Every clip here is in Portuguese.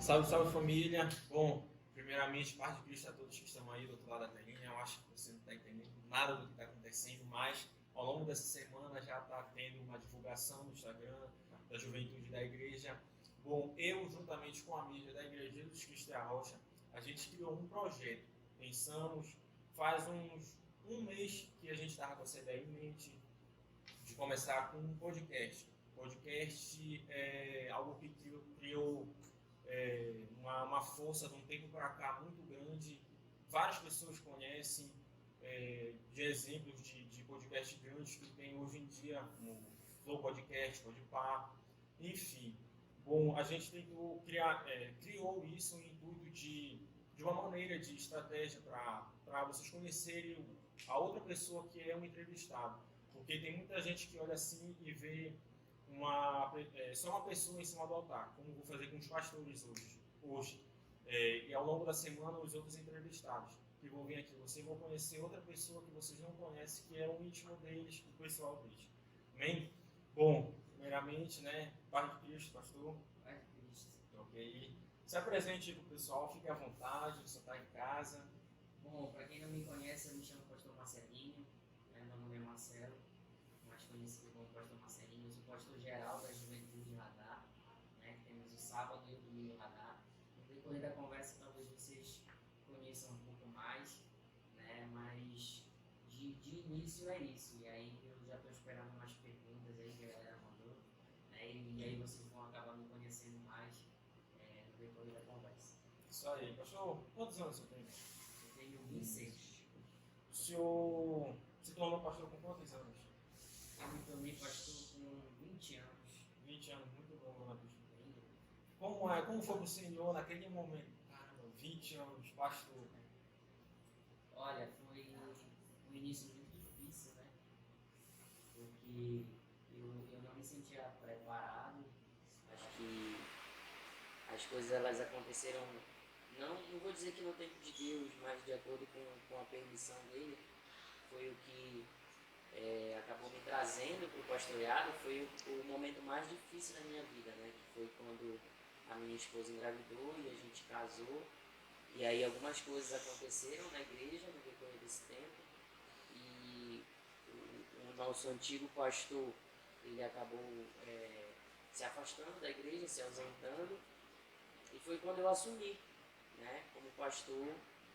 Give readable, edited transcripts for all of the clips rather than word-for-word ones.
Salve, salve família. Bom, primeiramente, paz de Cristo a todos que estão aí do outro lado da telinha. Eu acho que você não está entendendo nada do que está acontecendo, mas ao longo dessa semana já está tendo uma divulgação no Instagram da juventude da igreja. Bom, eu, juntamente com a mídia da Igreja Jesus Cristo da Rocha, a gente criou um projeto. Pensamos, faz um mês que a gente estava com essa ideia em mente de começar com um podcast. Podcast é algo que criou uma força de um tempo para cá muito grande. Várias pessoas conhecem de exemplos de podcast grandes que tem hoje em dia, como Flow Podcast, Podpah, enfim. Bom, a gente tentou criou isso no intuito de uma maneira de estratégia para vocês conhecerem a outra pessoa que é um entrevistado. Porque tem muita gente que olha assim e vê só uma pessoa em cima do altar, como vou fazer com os pastores hoje. E ao longo da semana, os outros entrevistados que vão vir aqui, vocês vão conhecer outra pessoa que vocês não conhecem, que é o íntimo deles, o pessoal deles. Amém? Bom, primeiramente, né, Pai de Cristo, pastor. Pai de Cristo. Ok. Se apresente para o pessoal, fique à vontade, você está em casa. Bom, para quem não me conhece, eu me chamo Pastor Marcelinho, meu nome é Marcelo, mais conhecido como Pastor Marcelinho. Eu sou pastor geral da Juventude Radar, né, que temos o sábado e o domingo Radar. No decorrer da conversa, talvez vocês conheçam um pouco mais, né, mas de início é isso. E aí eu já estou esperando umas perguntas aí que a galera mandou, né, e aí vocês vão acabar me conhecendo mais no decorrer da conversa. Isso aí, pastor. Quantos anos você tem? Eu tenho 26. O senhor se tornou pastor com quantos anos? Eu me tornei pastor com 20 anos. 20 anos, muito bom, né, bicho? Como foi para o senhor naquele momento? Caramba, 20 anos, pastor. Olha, foi um início muito difícil, né? Porque eu não me sentia preparado. Acho que as coisas elas aconteceram, não vou dizer que no tempo de Deus, mas de acordo com a permissão dele. Foi o que acabou me trazendo para o pastoreado. Foi o momento mais difícil da minha vida, né? Que foi quando a minha esposa engravidou e a gente casou. E aí algumas coisas aconteceram na igreja no decorrer desse tempo. E o nosso antigo pastor, ele acabou se afastando da igreja, se ausentando. E foi quando eu assumi, né? Como pastor,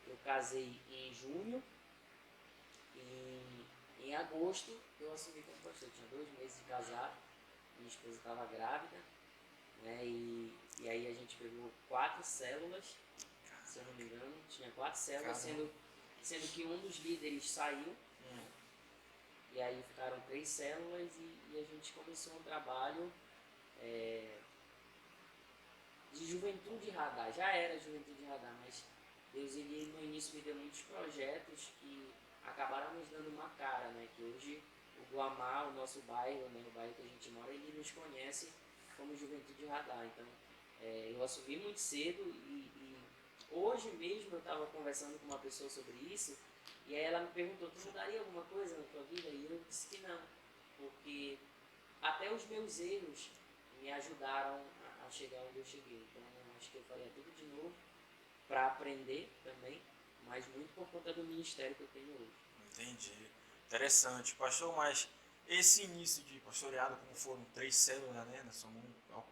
eu casei em junho. Em agosto eu assumi como pastor. Eu tinha 2 meses de casado, minha esposa estava grávida, né? E aí a gente pegou 4 células, se eu não me engano, tinha 4 células, sendo que um dos líderes saiu. E aí ficaram 3 células e a gente começou um trabalho de juventude radar. Já era juventude radar, mas Deus ele no início me deu muitos projetos que acabaram nos dando uma cara, né? Que hoje o Guamá, o nosso bairro, né? O bairro que a gente mora, ele nos conhece como Juventude Radar. Então, eu assumi muito cedo e hoje mesmo eu estava conversando com uma pessoa sobre isso e aí ela me perguntou, tu mudaria alguma coisa na tua vida? E eu disse que não, porque até os meus erros me ajudaram a chegar onde eu cheguei. Então, eu acho que eu faria tudo de novo para aprender também, mas muito por conta do ministério que eu tenho hoje. Entendi. Interessante. Pastor, mas esse início de pastoreado, como foram 3 células, né? Nós somos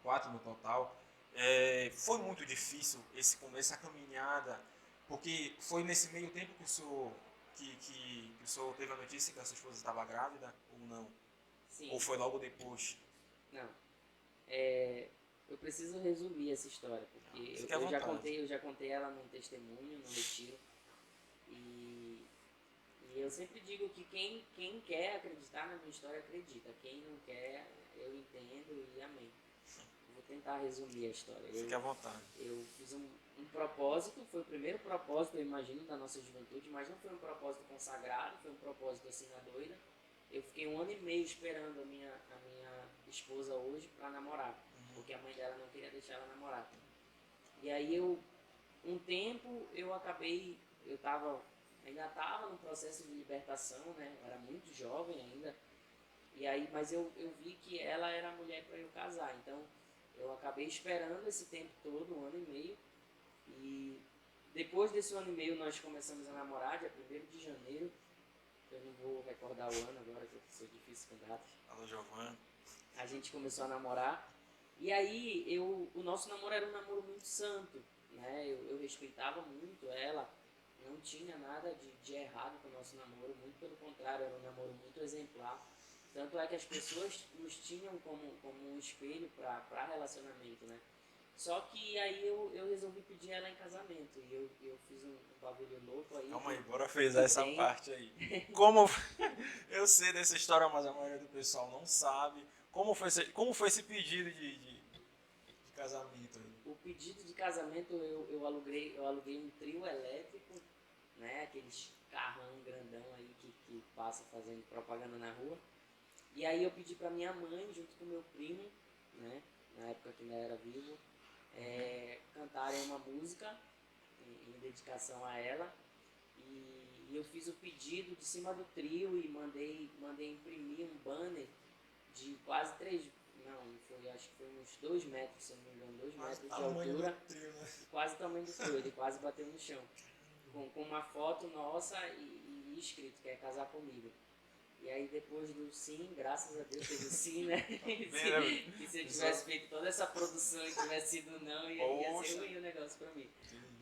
4 no total. Foi muito difícil esse começo, a caminhada, porque foi nesse meio tempo que o senhor, que o senhor teve a notícia que a sua esposa estava grávida ou não? Sim. Ou foi logo depois? Não. Eu preciso resumir essa história, porque Fique à eu já contei ela num testemunho, num retiro. E eu sempre digo que quem quer acreditar na minha história, acredita. Quem não quer, eu entendo e amém. Vou tentar resumir a história. Fique à vontade. Eu fiz um propósito, foi o primeiro propósito, eu imagino, da nossa juventude, mas não foi um propósito consagrado, foi um propósito assim na doida. Eu fiquei 1 ano e meio esperando a minha esposa hoje para namorar, porque a mãe dela não queria deixar ela namorar. E aí um tempo eu acabei, ainda estava no processo de libertação, né? Eu era muito jovem ainda. E aí, mas eu vi que ela era a mulher para eu casar. Então, eu acabei esperando esse tempo todo, 1 ano e meio, e depois desse 1 ano e meio nós começamos a namorar, dia 1º de janeiro, eu não vou recordar o ano agora, que eu sou difícil com datas. Alô, Giovana. A gente começou a namorar, e aí o nosso namoro era um namoro muito santo, né? Eu respeitava muito ela, não tinha nada de errado com o nosso namoro, muito pelo contrário, era um namoro muito exemplar. Tanto é que as pessoas nos tinham como um espelho para relacionamento, né? Só que aí eu resolvi pedir ela em casamento, e eu fiz um bagulho louco aí. Calma aí, bora frisar essa Tem. parte aí. Como eu sei dessa história, mas a maioria do pessoal não sabe. Como foi esse pedido de casamento aí? O pedido de casamento eu aluguei um trio elétrico, né? Aqueles carrão grandão aí que passa fazendo propaganda na rua. E aí eu pedi pra minha mãe, junto com meu primo, né? Na época que ainda era vivo, cantarem uma música em dedicação a ela. E eu fiz o pedido de cima do trio e mandei imprimir um banner de quase 3, não, foi, acho que foi uns 2 metros, se eu não me engano, 2 metros de altura, quase o tamanho do trio, ele quase bateu no chão, com uma foto nossa e escrito, quer casar comigo. E aí depois do sim, graças a Deus teve o sim, né? E se eu tivesse feito toda essa produção e tivesse sido não, ia ser ruim o negócio pra mim.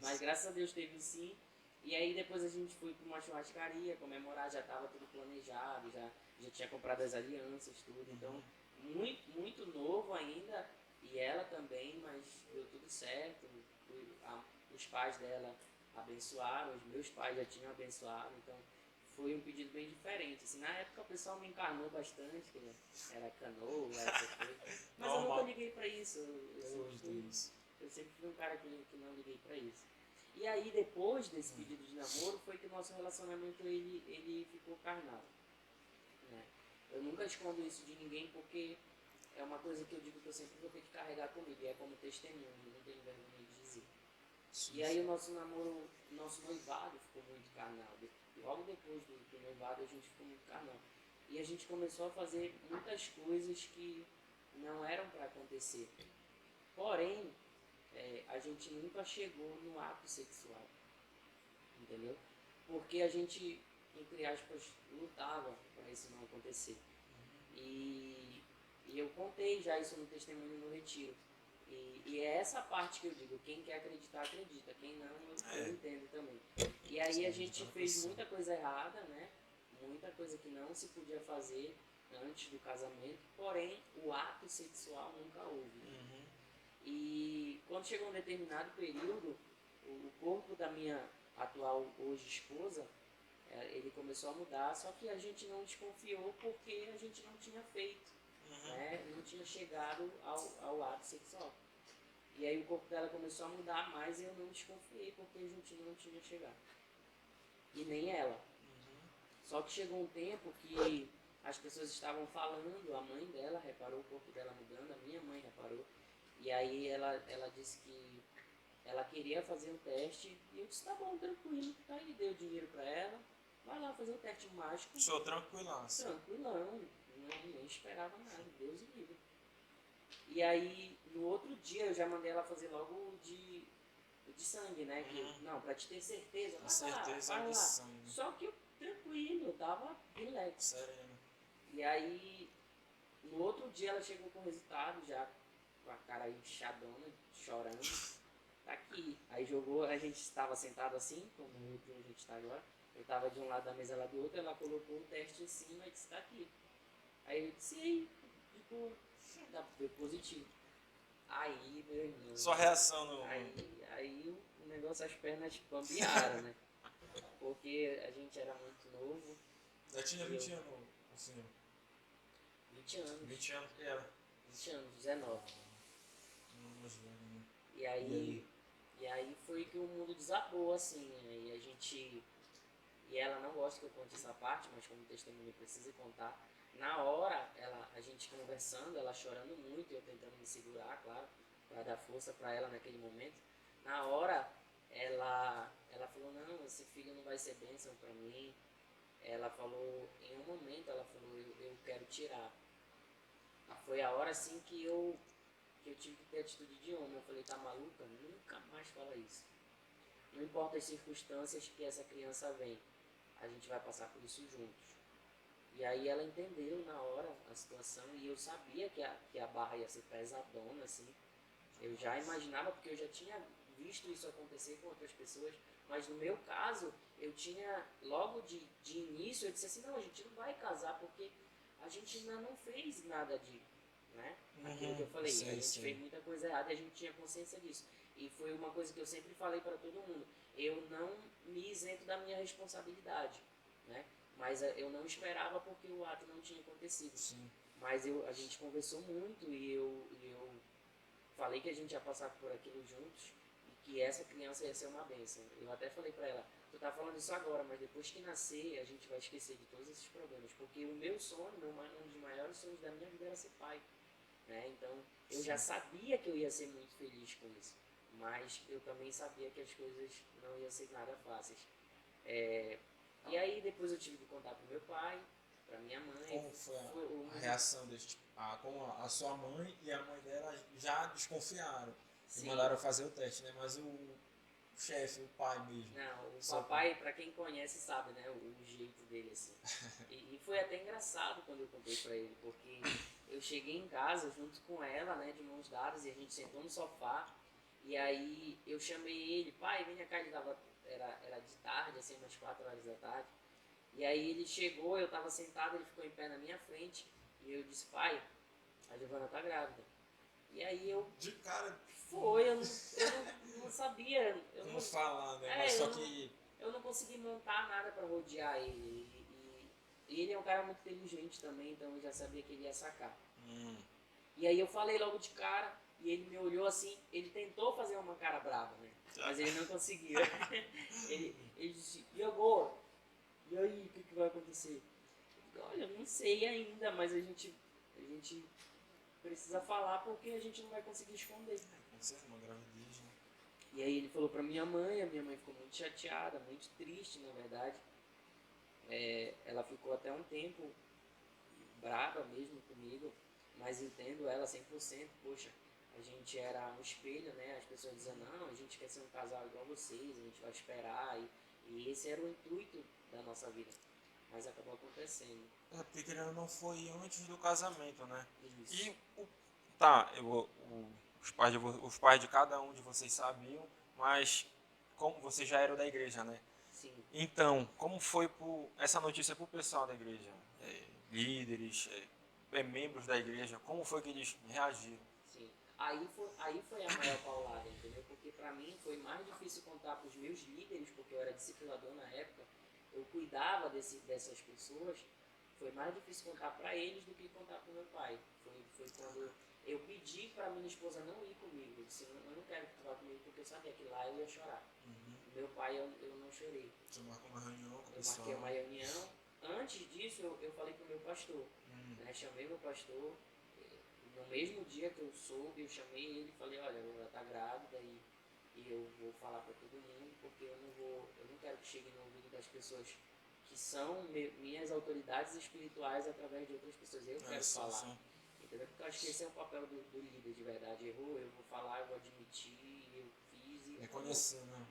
Mas graças a Deus teve o sim. E aí depois a gente foi pra uma churrascaria comemorar, já estava tudo planejado, já tinha comprado as alianças, tudo. Então, muito, muito novo ainda, e ela também, mas deu tudo certo. Os pais dela abençoaram, os meus pais já tinham abençoado, então foi um pedido bem diferente. Assim, na época o pessoal me encarnou bastante, que era canoa, essas coisas. Mas eu nunca liguei pra isso. Eu sempre fui um cara que não liguei pra isso. E aí depois desse pedido de namoro foi que o nosso relacionamento ele ficou carnal, né? Eu nunca escondo isso de ninguém porque é uma coisa que eu digo que eu sempre vou ter que carregar comigo, e é como testemunho, não tenho vergonha de dizer. E aí o nosso namoro, nosso noivado ficou muito carnal. Logo depois do noivado a gente ficou muito carnal. E a gente começou a fazer muitas coisas que não eram para acontecer. Porém, a gente nunca chegou no ato sexual, entendeu? Porque a gente, entre aspas, lutava para isso não acontecer. E eu contei já isso no testemunho no retiro. E é essa parte que eu digo, quem quer acreditar, acredita, quem não, eu entendo também. E aí a gente fez muita coisa errada, né? Muita coisa que não se podia fazer antes do casamento, porém o ato sexual nunca houve. E quando chegou um determinado período, o corpo da minha atual hoje esposa, ele começou a mudar, só que a gente não desconfiou porque a gente não tinha feito, né? Não tinha chegado ao ato sexual. E aí o corpo dela começou a mudar, mas eu não desconfiei porque a gente não tinha chegado. E nem ela. Só que chegou um tempo que as pessoas estavam falando, a mãe dela reparou o corpo dela mudando, a minha mãe reparou. E aí ela disse que ela queria fazer um teste, e eu disse, tá bom, tranquilo. Aí dei o dinheiro pra ela, vai lá fazer o teste mágico. Sou tranquilão. Tranquilão, nem esperava nada, Deus o livre. E aí, no outro dia, eu já mandei ela fazer logo o de sangue, né? Que, não, pra te ter certeza, vai lá. Sangue. Só que eu, tranquilo, eu tava relax. Sereno. E aí, no outro dia, ela chegou com o resultado, já com a cara inchadona, chorando. Tá aqui. Aí jogou, a gente estava sentado assim, como a gente está agora. Eu tava de um lado da mesa, ela do outro, ela colocou o teste em cima e disse, tá aqui. Aí eu disse, e aí, tipo, deu positivo. Aí, meu irmão. Sua reação no. Aí o negócio, as pernas bambearam, né? Porque a gente era muito novo. Já tinha 20 anos, assim. 20 anos. 20 anos que era. 20 anos, 19. Né? E aí foi que o mundo desabou, assim, né? E a gente. E ela não gosta que eu conte essa parte, mas como testemunha precisa contar. Na hora, a gente conversando, ela chorando muito, eu tentando me segurar, claro, para dar força para ela naquele momento. Na hora, ela falou, não, esse filho não vai ser bênção para mim. Ela falou, em um momento, ela falou, eu quero tirar. Foi a hora, assim, que eu que eu tive que ter atitude de homem. Eu falei, tá maluca? Nunca mais fala isso. Não importa as circunstâncias que essa criança vem, a gente vai passar por isso juntos. E aí ela entendeu na hora a situação e eu sabia que a barra ia ser pesadona, assim. Eu já imaginava, porque eu já tinha visto isso acontecer com outras pessoas, mas no meu caso, eu tinha, logo de início, eu disse assim, não, a gente não vai casar porque a gente ainda não fez nada de, né? Aquilo que eu falei, a gente fez muita coisa errada e a gente tinha consciência disso. E foi uma coisa que eu sempre falei para todo mundo, eu não me isento da minha responsabilidade, né? Mas eu não esperava porque o ato não tinha acontecido. Sim. Mas a gente conversou muito e eu falei que a gente ia passar por aquilo juntos e que essa criança ia ser uma bênção. Eu até falei pra ela, tu tá falando isso agora, mas depois que nascer a gente vai esquecer de todos esses problemas. Porque o meu sonho, um dos maiores sonhos da minha vida era ser pai. Né? Então eu já sabia que eu ia ser muito feliz com isso. Mas eu também sabia que as coisas não iam ser nada fáceis. E aí depois eu tive que contar pro meu pai, pra minha mãe. Como foi a reação deles? Tipo, como a sua mãe e a mãe dela já desconfiaram e mandaram fazer o teste, né? Mas o chefe, o pai mesmo. Não, o papai, pra quem conhece, sabe, né? O jeito dele, assim. E foi até engraçado quando eu contei pra ele, porque eu cheguei em casa junto com ela, né? De mãos dadas, e a gente sentou no sofá. E aí eu chamei ele, pai, vem cá, ele tava, era de tarde, assim, umas 4 horas da tarde. E aí ele chegou, eu tava sentado, ele ficou em pé na minha frente, e eu disse, pai, a Giovana tá grávida. E aí eu... De cara... Foi, eu não sabia. Eu não falar, né? Mas só que... Eu não consegui montar nada pra rodear ele. E ele é um cara muito inteligente também, então eu já sabia que ele ia sacar. E aí eu falei logo de cara, e ele me olhou assim, ele tentou fazer uma cara brava, né? Mas ele não conseguiu. ele disse, e agora? E aí, o que vai acontecer? Eu digo, olha, eu não sei ainda, mas a gente precisa falar porque a gente não vai conseguir esconder. Isso é uma gravidez, né? E aí ele falou pra minha mãe, a minha mãe ficou muito chateada, muito triste, na verdade. Ela ficou até um tempo brava mesmo comigo, mas entendo ela 100%, poxa, a gente era um espelho, né? As pessoas diziam, não, a gente quer ser um casal igual vocês, a gente vai esperar, e esse era o intuito da nossa vida, mas acabou acontecendo. Porque querendo não foi antes do casamento, né? Isso. E, os pais de cada um de vocês sabiam, mas como vocês já eram da igreja, né? Sim. Então, como foi essa notícia para o pessoal da igreja? Líderes, membros da igreja, como foi que eles reagiram? Sim. Aí foi a maior paulada, entendeu? Porque pra mim foi mais difícil contar pros meus líderes, porque eu era discipulador na época, eu cuidava dessas pessoas, foi mais difícil contar pra eles do que contar pro meu pai. Foi quando eu pedi pra minha esposa não ir comigo, eu disse, eu não quero que tu vá comigo, porque eu sabia que lá eu ia chorar. Meu pai eu não chorei. Você marcou uma reunião com o Eu pessoal? marquei uma reunião. Antes disso, eu falei pro meu pastor. Né? Chamei meu pastor. No mesmo dia que eu soube, eu chamei ele e falei, olha, ela tá grávida e eu vou falar pra todo mundo, porque eu não quero que chegue no ouvido das pessoas que são minhas autoridades espirituais através de outras pessoas. Eu quero falar. Sim. Entendeu? Porque eu acho que esse é o papel do líder de verdade. Errou, eu vou falar, eu vou admitir, eu fiz. Reconhecer, né?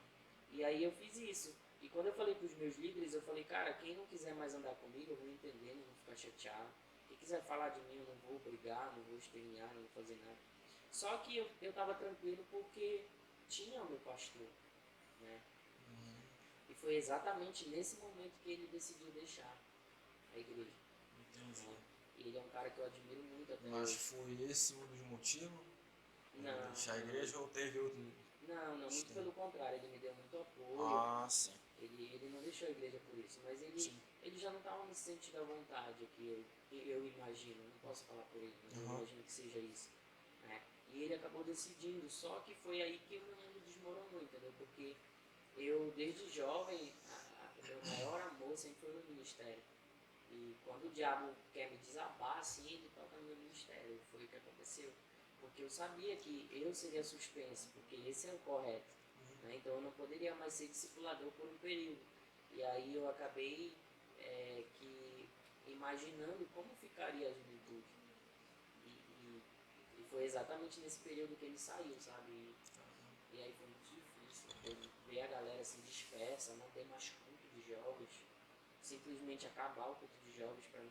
E aí eu fiz isso. E quando eu falei pros meus líderes, eu falei, cara, quem não quiser mais andar comigo, eu vou entender, não vou ficar chateado. Quem quiser falar de mim, eu não vou brigar, não vou espernear, não vou fazer nada. Só que eu tava tranquilo porque tinha o meu pastor, né? E foi exatamente nesse momento que ele decidiu deixar a igreja. Entendi. E ele é um cara que eu admiro muito até Mas hoje. foi esse um dos motivos? Não. Deixar a igreja ou teve outro? Não, muito pelo contrário, ele me deu muito apoio. Ah, sim. Ele não deixou a igreja por isso, mas ele já não estava me sentindo à vontade aqui, eu imagino, não posso falar por ele, mas eu imagino que seja isso. Né? E ele acabou decidindo, só que foi aí que o meu mundo desmoronou, entendeu? Porque eu, desde jovem, o meu maior amor sempre foi no ministério. E quando o diabo quer me desabar, assim, ele toca no meu ministério. Foi o que aconteceu. Porque eu sabia que eu seria suspenso, porque esse é o correto. Né? Então eu não poderia mais ser discipulador por um período. E aí eu acabei imaginando como ficaria a juventude. E foi exatamente nesse período que ele saiu, sabe? E aí foi muito difícil. Eu ver a galera assim dispersa, não ter mais culto de jogos, simplesmente acabar o culto de jogos pra mim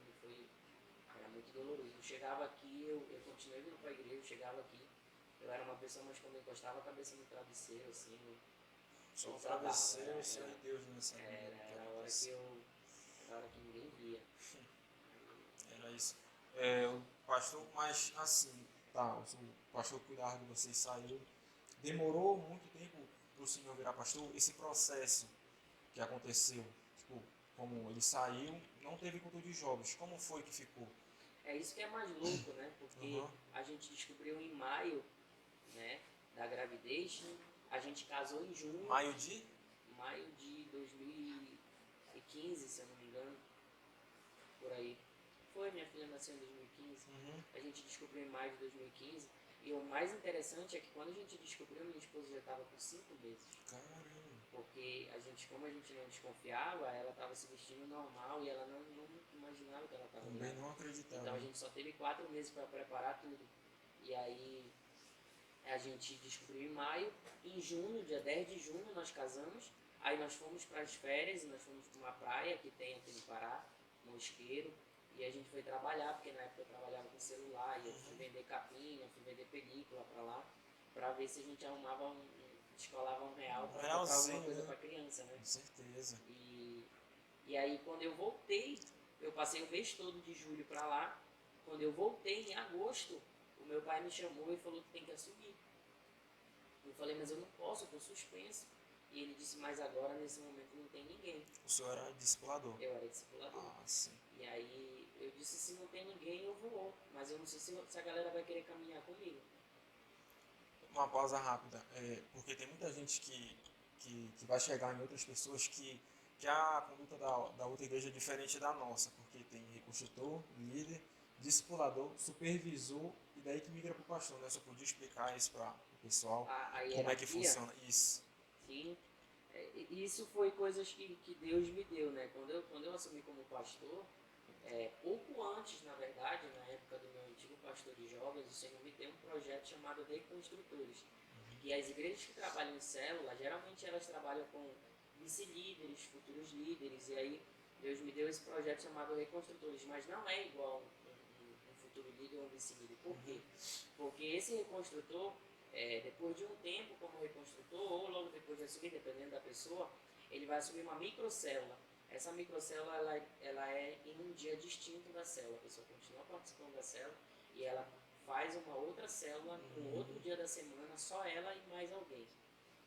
era muito doloroso. Eu chegava aqui, eu continuei indo pra igreja, eu chegava aqui, eu era uma pessoa, mas quando eu encostava a cabeça no travesseiro, assim, Só eu o desabava, travesseiro e só Deus nessa era a hora que era a hora que ninguém via. Era isso. O pastor, mas assim, tá, o pastor cuidava de vocês saiu. Demorou muito tempo para o senhor virar pastor? Esse processo que aconteceu, tipo, como ele saiu, não teve culto de jovens, como foi que ficou? É isso que é mais louco, né? Porque a gente descobriu em maio, né, da gravidez, a gente casou em junho. Maio de 2015, se eu não me engano, por aí. Minha filha nasceu em 2015. A gente descobriu em maio de 2015. E o mais interessante é que quando a gente descobriu, minha esposa já estava com 5 meses. Caramba. Porque como a gente não desconfiava, ela estava se vestindo normal e ela não imaginava que ela estava Também grávida. não acreditava. Então a gente só teve 4 meses para preparar tudo. E aí a gente descobriu em maio. Em junho, dia 10 de junho, nós casamos. Aí nós fomos para as férias, nós fomos para uma praia que tem aqui no Pará, Mosqueiro. E a gente foi trabalhar, porque na época eu trabalhava com celular, e eu fui vender capinha, fui vender película pra lá, pra ver se a gente arrumava descolava R$1 pra comprar alguma coisa pra criança, né? Com certeza. E aí quando eu voltei, eu passei o mês todo de julho pra lá, quando eu voltei em agosto, o meu pai me chamou e falou que tem que assumir. Eu falei, mas eu não posso, eu tô suspenso. E ele disse, mas agora nesse momento não tem ninguém. O senhor era discipulador? Eu era discipulador. Ah, sim. E aí eu disse, se não tem ninguém eu vou, mas eu não sei se a galera vai querer caminhar comigo. Uma pausa rápida, porque tem muita gente que vai chegar em outras pessoas que a conduta da outra igreja é diferente da nossa, porque tem reconstrutor, líder, discipulador, supervisor e daí que migra para o pastor, né? Só podia explicar isso para o pessoal, como é que funciona isso. Sim, isso foi coisas que Deus me deu, né? Quando eu assumi como pastor, pouco antes, na verdade, na época do meu antigo pastor de jovens, o Senhor me deu um projeto chamado Reconstrutores. E as igrejas que trabalham em célula, geralmente elas trabalham com vice-líderes, futuros líderes, e aí Deus me deu esse projeto chamado Reconstrutores, mas não é igual um futuro líder ou um vice-líder. Por quê? Porque esse reconstrutor, depois de um tempo como reconstrutor, ou logo depois de assumir, dependendo da pessoa, ele vai assumir uma microcélula. Essa microcélula ela é em um dia distinto da célula. A pessoa continua participando da célula e ela faz uma outra célula no outro dia da semana, só ela e mais alguém.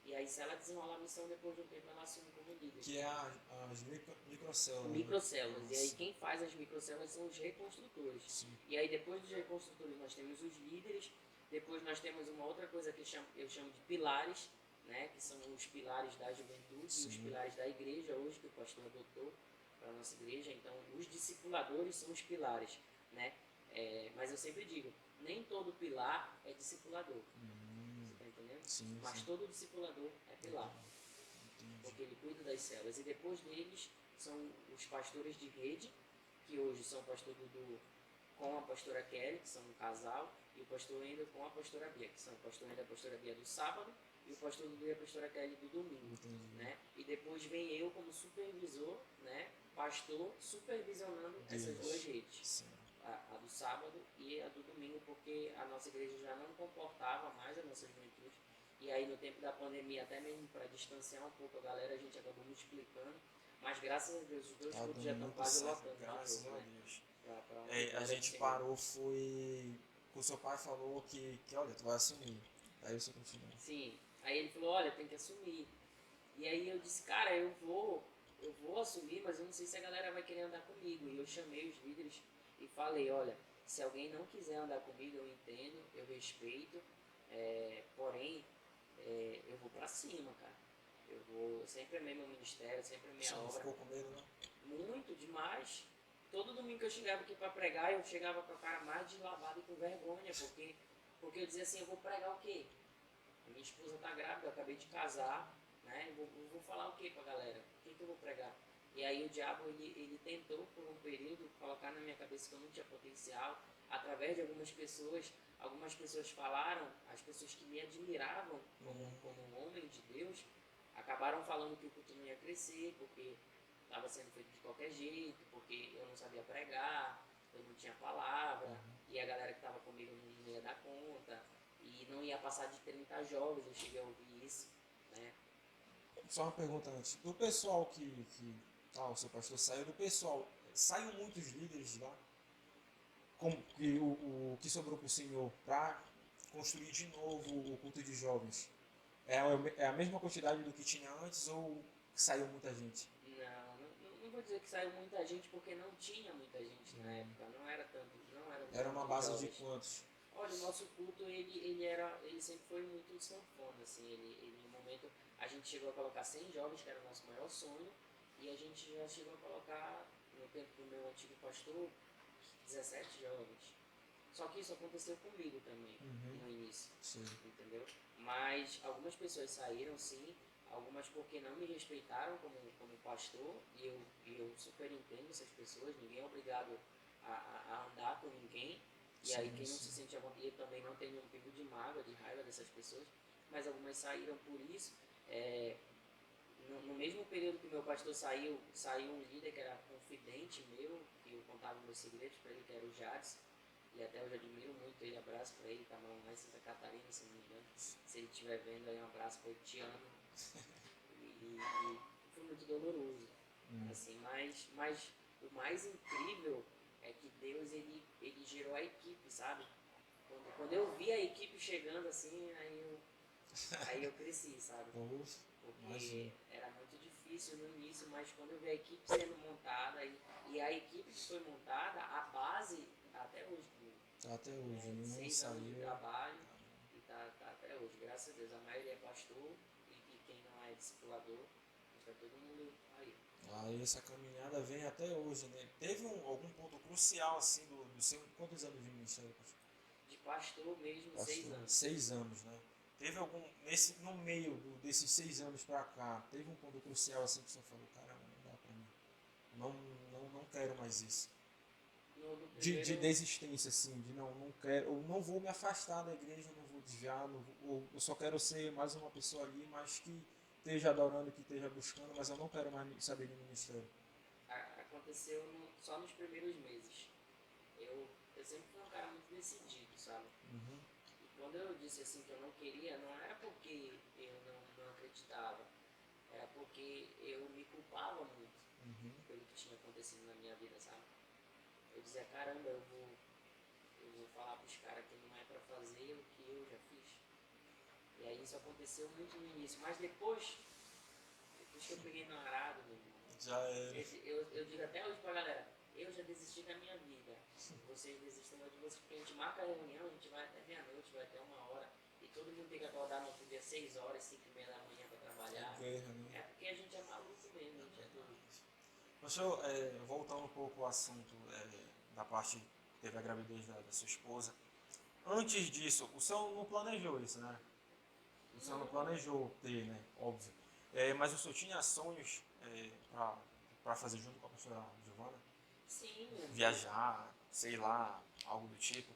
E aí, se ela desenrolar a missão, depois de um tempo ela assume como líder. Que é as microcélulas. Microcélulas. E aí, quem faz as microcélulas são os reconstrutores. Sim. E aí, depois dos reconstrutores, nós temos os líderes. Depois, nós temos uma outra coisa que eu chamo de pilares, né, que são os pilares da juventude. Sim. E os pilares da igreja, hoje, que o pastor adotou para a nossa igreja. Então, os discipuladores são os pilares, né? Mas eu sempre digo, nem todo pilar é discipulador. Você está entendendo? Sim, mas sim. todo discipulador é pilar. Entendi. Porque ele cuida das células. E depois deles são os pastores de rede, que hoje são o pastor Dudu com a pastora Kelly, que são um casal, e o pastor Ender com a pastora Bia, que são o pastor Ender e a pastora Bia do sábado, e o pastor Dudu e a pastora Kelly do domingo. Né? E depois vem eu como supervisor, né? Pastor, supervisionando essas duas redes. Sim. A do sábado e a do domingo, porque a nossa igreja já não comportava mais a nossa juventude. E aí no tempo da pandemia, até mesmo para distanciar um pouco a galera, a gente acabou multiplicando. Mas graças a Deus, os dois cultos já estão quase lotando. Graças a Deus. A gente parou, foi... O seu pai falou que olha, tu vai assumir. Aí você continua. Sim. Aí ele falou, olha, tem que assumir. E aí eu disse, cara, eu vou assumir, mas eu não sei se a galera vai querer andar comigo. E eu chamei os líderes e falei, olha, se alguém não quiser andar comigo, eu entendo, eu respeito, porém, eu vou pra cima, cara. Eu sempre amei meu ministério, sempre amei a obra. Você ficou com medo, não? Muito, demais. Todo domingo que eu chegava aqui pra pregar, eu chegava com a cara mais deslavada e com vergonha, porque eu dizia assim, eu vou pregar o quê? Minha esposa tá grávida, eu acabei de casar, né? Eu vou falar o quê pra galera? O que eu vou pregar? E aí o diabo, ele tentou por um período colocar na minha cabeça que eu não tinha potencial. através de algumas pessoas falaram, as pessoas que me admiravam como um homem de Deus, acabaram falando que o culto não ia crescer, porque estava sendo feito de qualquer jeito, porque eu não sabia pregar, eu não tinha palavra, e a galera que estava comigo não ia dar conta, e não ia passar de 30 jovens, eu cheguei a ouvir isso, né? Só uma pergunta antes. Do pessoal o seu pastor saiu, do pessoal, saem muitos líderes de lá? Como que o que sobrou para o senhor para construir de novo o culto de jovens? É a mesma quantidade do que tinha antes ou saiu muita gente? Não vou dizer que saiu muita gente, porque não tinha muita gente na época, não era tanto, não era Era uma base de jovens. quantos? Olha, o nosso culto, ele sempre foi muito sanfona, assim, ele no momento, a gente chegou a colocar 100 jovens, que era o nosso maior sonho, e a gente já chegou a colocar, no tempo do meu antigo pastor, 17 jovens. Só que isso aconteceu comigo também, no início, Sim. entendeu? Mas algumas pessoas saíram, sim, algumas porque não me respeitaram como pastor, e eu super entendo essas pessoas, ninguém é obrigado a andar com ninguém, e aí quem não se sente à vontade, eu também não tenho um pingo de mágoa, de raiva dessas pessoas, mas algumas saíram por isso. No mesmo período que meu pastor saiu um líder que era confidente meu, que eu contava meus segredos para ele, que era o Jades, e até hoje admiro muito ele, abraço para ele, tá morando lá em Santa Catarina, se não me engano. Se ele estiver vendo aí, um abraço para ele, te amo. E foi muito doloroso, assim, mas o mais incrível é que Deus, ele gerou a equipe, sabe? Quando eu vi a equipe chegando assim, aí eu cresci, sabe? Porque era muito difícil no início, mas quando eu vi a equipe sendo montada, e a equipe que foi montada, a base tá até hoje comigo. Até hoje, nenhum 6 anos de saiu. trabalho e tá até hoje, graças a Deus. A maioria é pastor e quem não é discipulador, tá todo mundo aí. Aí essa caminhada vem até hoje, né? Teve algum ponto crucial assim do seu. Quantos anos de ministério, pastor? De pastor mesmo, 6 anos. 6 anos, né? Teve algum. No meio desses 6 anos pra cá, teve um ponto crucial assim que você falou, caramba, não dá pra mim. Não quero mais isso. No De primeiro, desistência, assim, de não quero, eu não vou me afastar da igreja, não vou desviar, eu só quero ser mais uma pessoa ali, mas que esteja adorando, que esteja buscando, mas eu não quero mais saber de ministério. aconteceu só nos primeiros meses. Eu sempre fui um cara muito decidido, sabe? E quando eu disse assim que eu não queria, não era porque eu não acreditava, era porque eu me culpava muito pelo que tinha acontecido na minha vida, sabe? Eu dizia, caramba, eu vou falar pros caras que não é pra fazer o que eu já fiz. E aí isso aconteceu muito no início, mas depois que eu peguei no arado, meu irmão, Já era. eu digo até hoje pra galera, eu já desisti da minha vida. Vocês desistem de vocês, porque a gente marca a reunião, a gente vai até meia-noite, vai até 1 hora, e todo mundo tem que acordar no outro dia 6 horas, 5:30 da manhã pra trabalhar. Guerra, né? É porque a gente é maluco mesmo, a gente é doido. Pastor, voltando um pouco ao assunto da parte que teve a gravidez da sua esposa, antes disso, o senhor não planejou isso, né? O senhor não planejou ter, né? Óbvio. Mas o senhor tinha sonhos para fazer junto com a pastora Giovana? Sim, Viajar, sei lá, algo do tipo?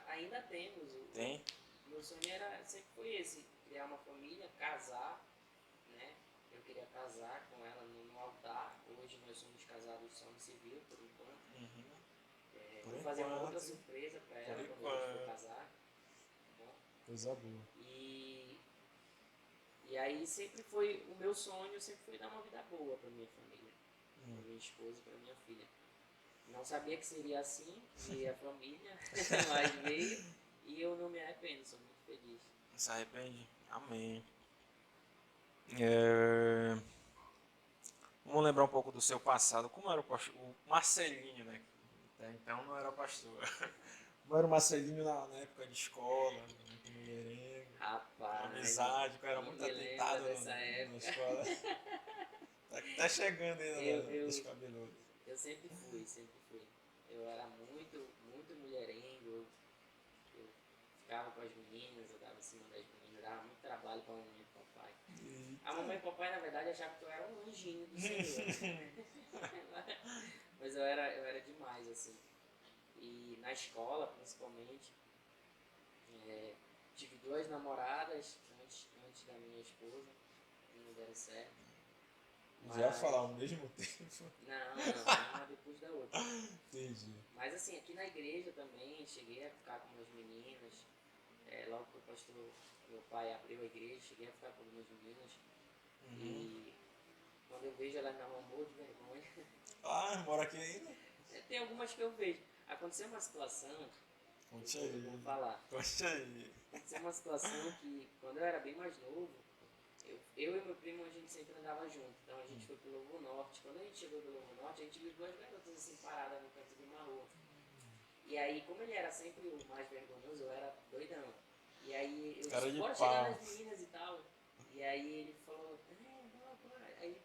ainda temos. Tem? Meu sonho sempre foi esse, criar uma família, casar, né? Eu queria casar com ela no altar. Hoje nós somos casados só no civil, por enquanto. Vou fazer uma outra surpresa para ela quando a gente for casar. Tá bom? Coisa boa. E aí sempre foi, o meu sonho sempre foi dar uma vida boa para minha família, para minha esposa e para minha filha. Não sabia que seria assim, e a família, mas veio, e eu não me arrependo, sou muito feliz. Não se arrepende? Amém. Vamos lembrar um pouco do seu passado. Como era o pastor? O Marcelinho, né? Até então não era pastor. Como era o Marcelinho na época de escola, muito mulherengo, Rapaz, amizade, que eu era muito atentado na escola. Tá chegando ainda nos cabeludos. Eu sempre fui. Eu era muito, muito mulherengo, eu ficava com as meninas, eu dava em cima das meninas, dava muito trabalho para a mamãe e papai. A mamãe e papai, na verdade, achavam que eu era um anjinho do Senhor. Mas eu era demais, assim. E na escola, principalmente, tive 2 namoradas antes da minha esposa, que não deram certo. Já ia falar ao mesmo tempo. Não, uma depois da outra. Entendi. Mas assim, aqui na igreja também, cheguei a ficar com umas meninas. Logo que o pastor, meu pai abriu a igreja, cheguei a ficar com algumas meninas. E quando eu vejo ela me arrumou de vergonha. Ah, mora aqui ainda? Tem algumas que eu vejo. Aconteceu uma situação, Conte vou aí. falar. Conte aí. Aconteceu uma situação que, quando eu era bem mais novo, eu e meu primo, a gente sempre andava junto. Então a gente foi pelo Lobo Norte. Quando a gente chegou pelo Lobo Norte, a gente viu 2 garotas assim paradas no canto de uma rua. E aí, como ele era sempre o mais vergonhoso, eu era doidão. E aí eu Cara disse, de bora pau. chegar nas meninas e tal. E aí ele falou, bora. Aí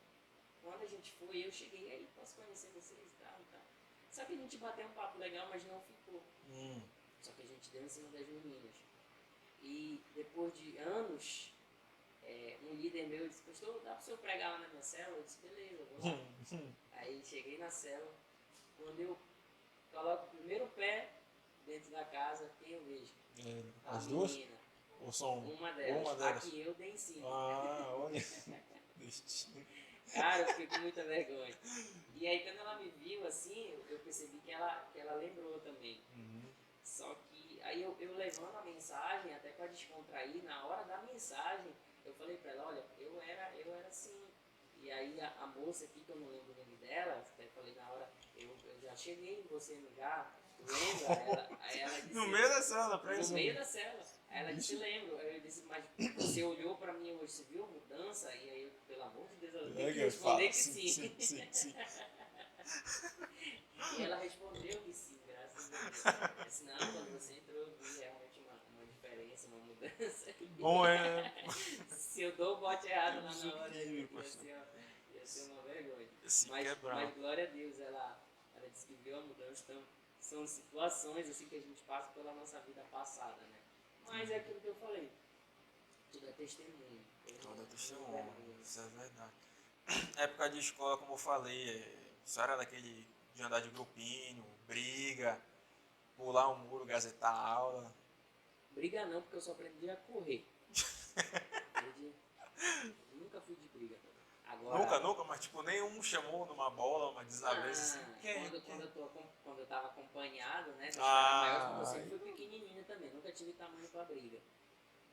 quando a gente foi, eu cheguei, aí posso conhecer vocês e tal e tal. Só que a gente bateu um papo legal, mas não ficou. Só que a gente deu em cima das meninas. E depois de anos, um líder meu disse, pastor, dá pro senhor pregar lá na minha célula? Eu disse, beleza, eu vou lá. Aí cheguei na célula, quando eu coloco o primeiro pé dentro da casa, quem eu vejo? A As duas? menina. Ou são Uma delas. uma delas? Aqui eu dei em cima. Ah, olha. Destino. Cara, eu fiquei com muita vergonha. E aí quando ela me viu assim, eu percebi que ela lembrou também. Só que aí eu levando a mensagem, até para descontrair, na hora da mensagem, eu falei pra ela, olha, eu era assim. E aí a moça aqui, que eu não lembro o nome dela, até falei na hora, eu já cheguei em você no lugar, tu lembra? Aí ela disse, No meio da sala, pra no isso. meio da cela. Aí ela disse, lembro. Aí eu disse, mas você olhou pra mim hoje, você viu a mudança? E aí, pelo amor de Deus, eu tenho que responder que sim. Sim. E ela respondeu que sim, graças a Deus. Eu disse, não, quando você entrou, eu vi realmente uma diferença, uma mudança. Bom, é. Se eu dou o bote errado lá Deus na hora, livre, ia pastor. ser uma vergonha. Se quebrar. Mas glória a Deus, ela disse que viu a mudança. Então, são situações assim que a gente passa pela nossa vida passada, né? Mas é aquilo que eu falei. Tudo é testemunho. Toda testemunha, isso é verdade. Época de escola, como eu falei, isso era daquele de andar de grupinho, briga, pular um muro, gazetar a aula. Briga não, porque eu só aprendi a correr. Nunca fui de briga. Agora, Nunca, mas tipo, nenhum chamou numa bola, uma desavença assim. quando eu tava acompanhado, né? Dos caras Ah, maiores, porque eu sempre fui pequenininho também, nunca tive tamanho pra briga.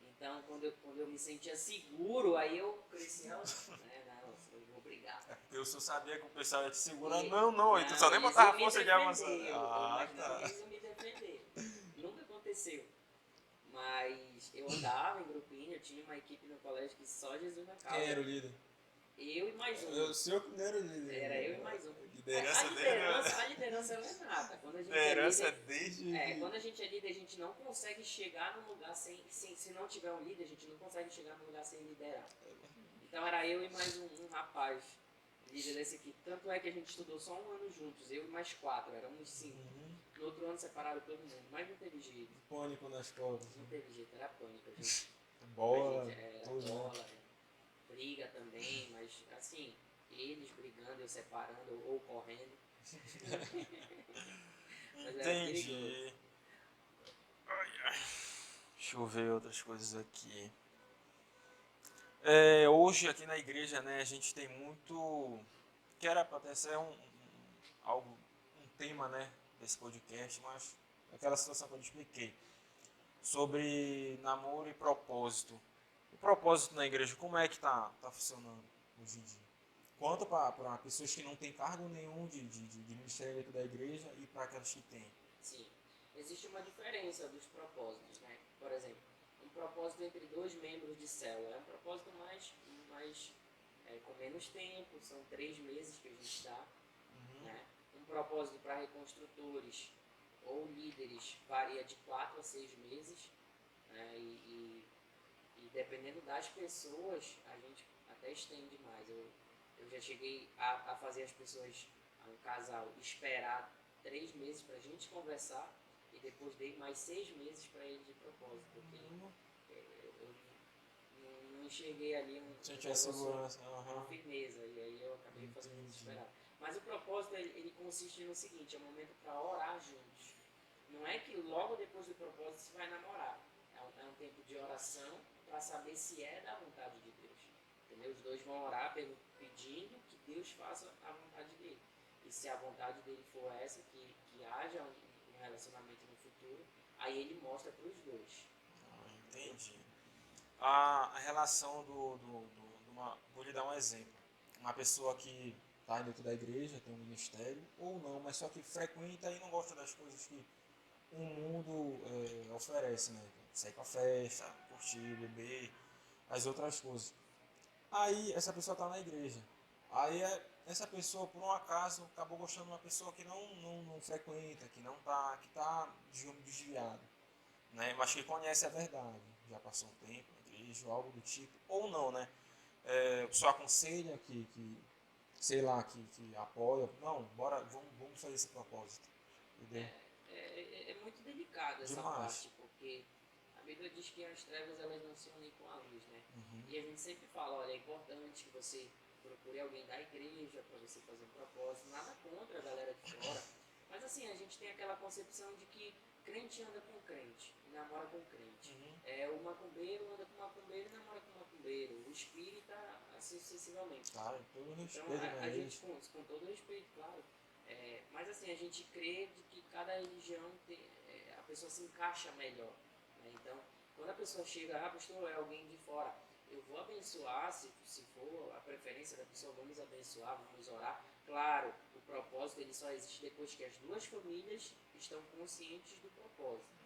Então, quando eu me sentia seguro, aí eu cresci, né? Não, eu vou brigar. é porque o senhor sabia que o pessoal ia te segurar. E- Não, então só nem eles botava iam me força de defender, avançar. eu Ah, imaginava que tá. eles iam me defender. Nunca aconteceu. Mas eu andava em grupinho, eu tinha uma equipe no colégio que só Jesus na causa. Quem era o líder? Eu e mais um. O senhor que não era o líder. Era eu e mais um. Liderança A liderança ela é nata. Quando a gente Liderança é líder, desde. quando a gente é líder, a gente não consegue chegar num lugar se não tiver um líder, a gente não consegue chegar num lugar sem liderar. Então era eu e mais um rapaz, líder dessa equipe. Tanto é que a gente estudou só um ano juntos, eu e mais 4, éramos 5. No outro ano separaram todo mundo, mas não teve jeito. Pânico na escola. Não teve jeito, era pânico. A gente, Bola, era tudo. bola, briga também, mas assim, eles brigando, eu separando ou correndo. Mas era perigoso. Entendi. Deixa eu ver outras coisas aqui. Hoje aqui na igreja, né, a gente tem muito. Que era para até ser um tema, né, desse podcast, mas aquela situação que eu expliquei sobre namoro e propósito. O propósito na igreja, como é que tá funcionando hoje em dia? Quanto para pessoas que não têm cargo nenhum de ministério dentro da igreja e para aquelas que têm. Sim, existe uma diferença dos propósitos, né? Por exemplo, um propósito entre 2 membros de célula é um propósito mais com menos tempo, são 3 meses que a gente dá. Né? Um propósito para reconstrutores ou líderes varia de 4 a 6 meses, né? E dependendo das pessoas, a gente até estende mais. Eu já cheguei a fazer as pessoas, um casal, esperar 3 meses para a gente conversar e depois dei mais 6 meses para ele de propósito, porque eu não enxerguei ali Sente a segurança. uma firmeza, e aí eu acabei fazendo eles esperar. Mas o propósito ele consiste no seguinte, é um momento para orar juntos. é que logo depois do propósito se vai namorar. É um tempo de oração para saber se é da vontade de Deus. Entendeu? Os dois vão orar pedindo que Deus faça a vontade dele. E se a vontade dele for essa, que haja um relacionamento no futuro, aí ele mostra para os dois. Entendi. A relação vou lhe dar um exemplo. Uma pessoa que está dentro da igreja, tem um ministério, ou não, mas só que frequenta e não gosta das coisas que o mundo oferece, né? Sair pra festa, curtir, beber, as outras coisas. Aí essa pessoa está na igreja. Aí essa pessoa, por um acaso, acabou gostando de uma pessoa que não frequenta, que está, digamos, desviado, né? Mas que conhece a verdade. Já passou um tempo na igreja, ou algo do tipo, ou não, né? A pessoa aconselha sei lá, que apoia. Não, bora, vamos fazer esse propósito. Entendeu? É muito delicado essa Demais. parte, porque a Bíblia diz que as trevas elas não se unem com a luz, né? E a gente sempre fala, olha, é importante que você procure alguém da igreja para você fazer um propósito, nada contra a galera de fora, mas assim, a gente tem aquela concepção de que crente anda com crente, e namora com crente. O macumbeiro anda com macumbeiro e namora com macumbeiro, o espírita, assim sucessivamente. Claro, todo respeito, Então, a né? gente, com todo respeito, claro, mas assim, a gente crê de que cada religião a pessoa se encaixa melhor. Né? Então, quando a pessoa chega, pastor, é alguém de fora, eu vou abençoar, se for a preferência da pessoa, vamos abençoar, vamos orar. Claro, o propósito ele só existe depois que as duas famílias estão conscientes do propósito.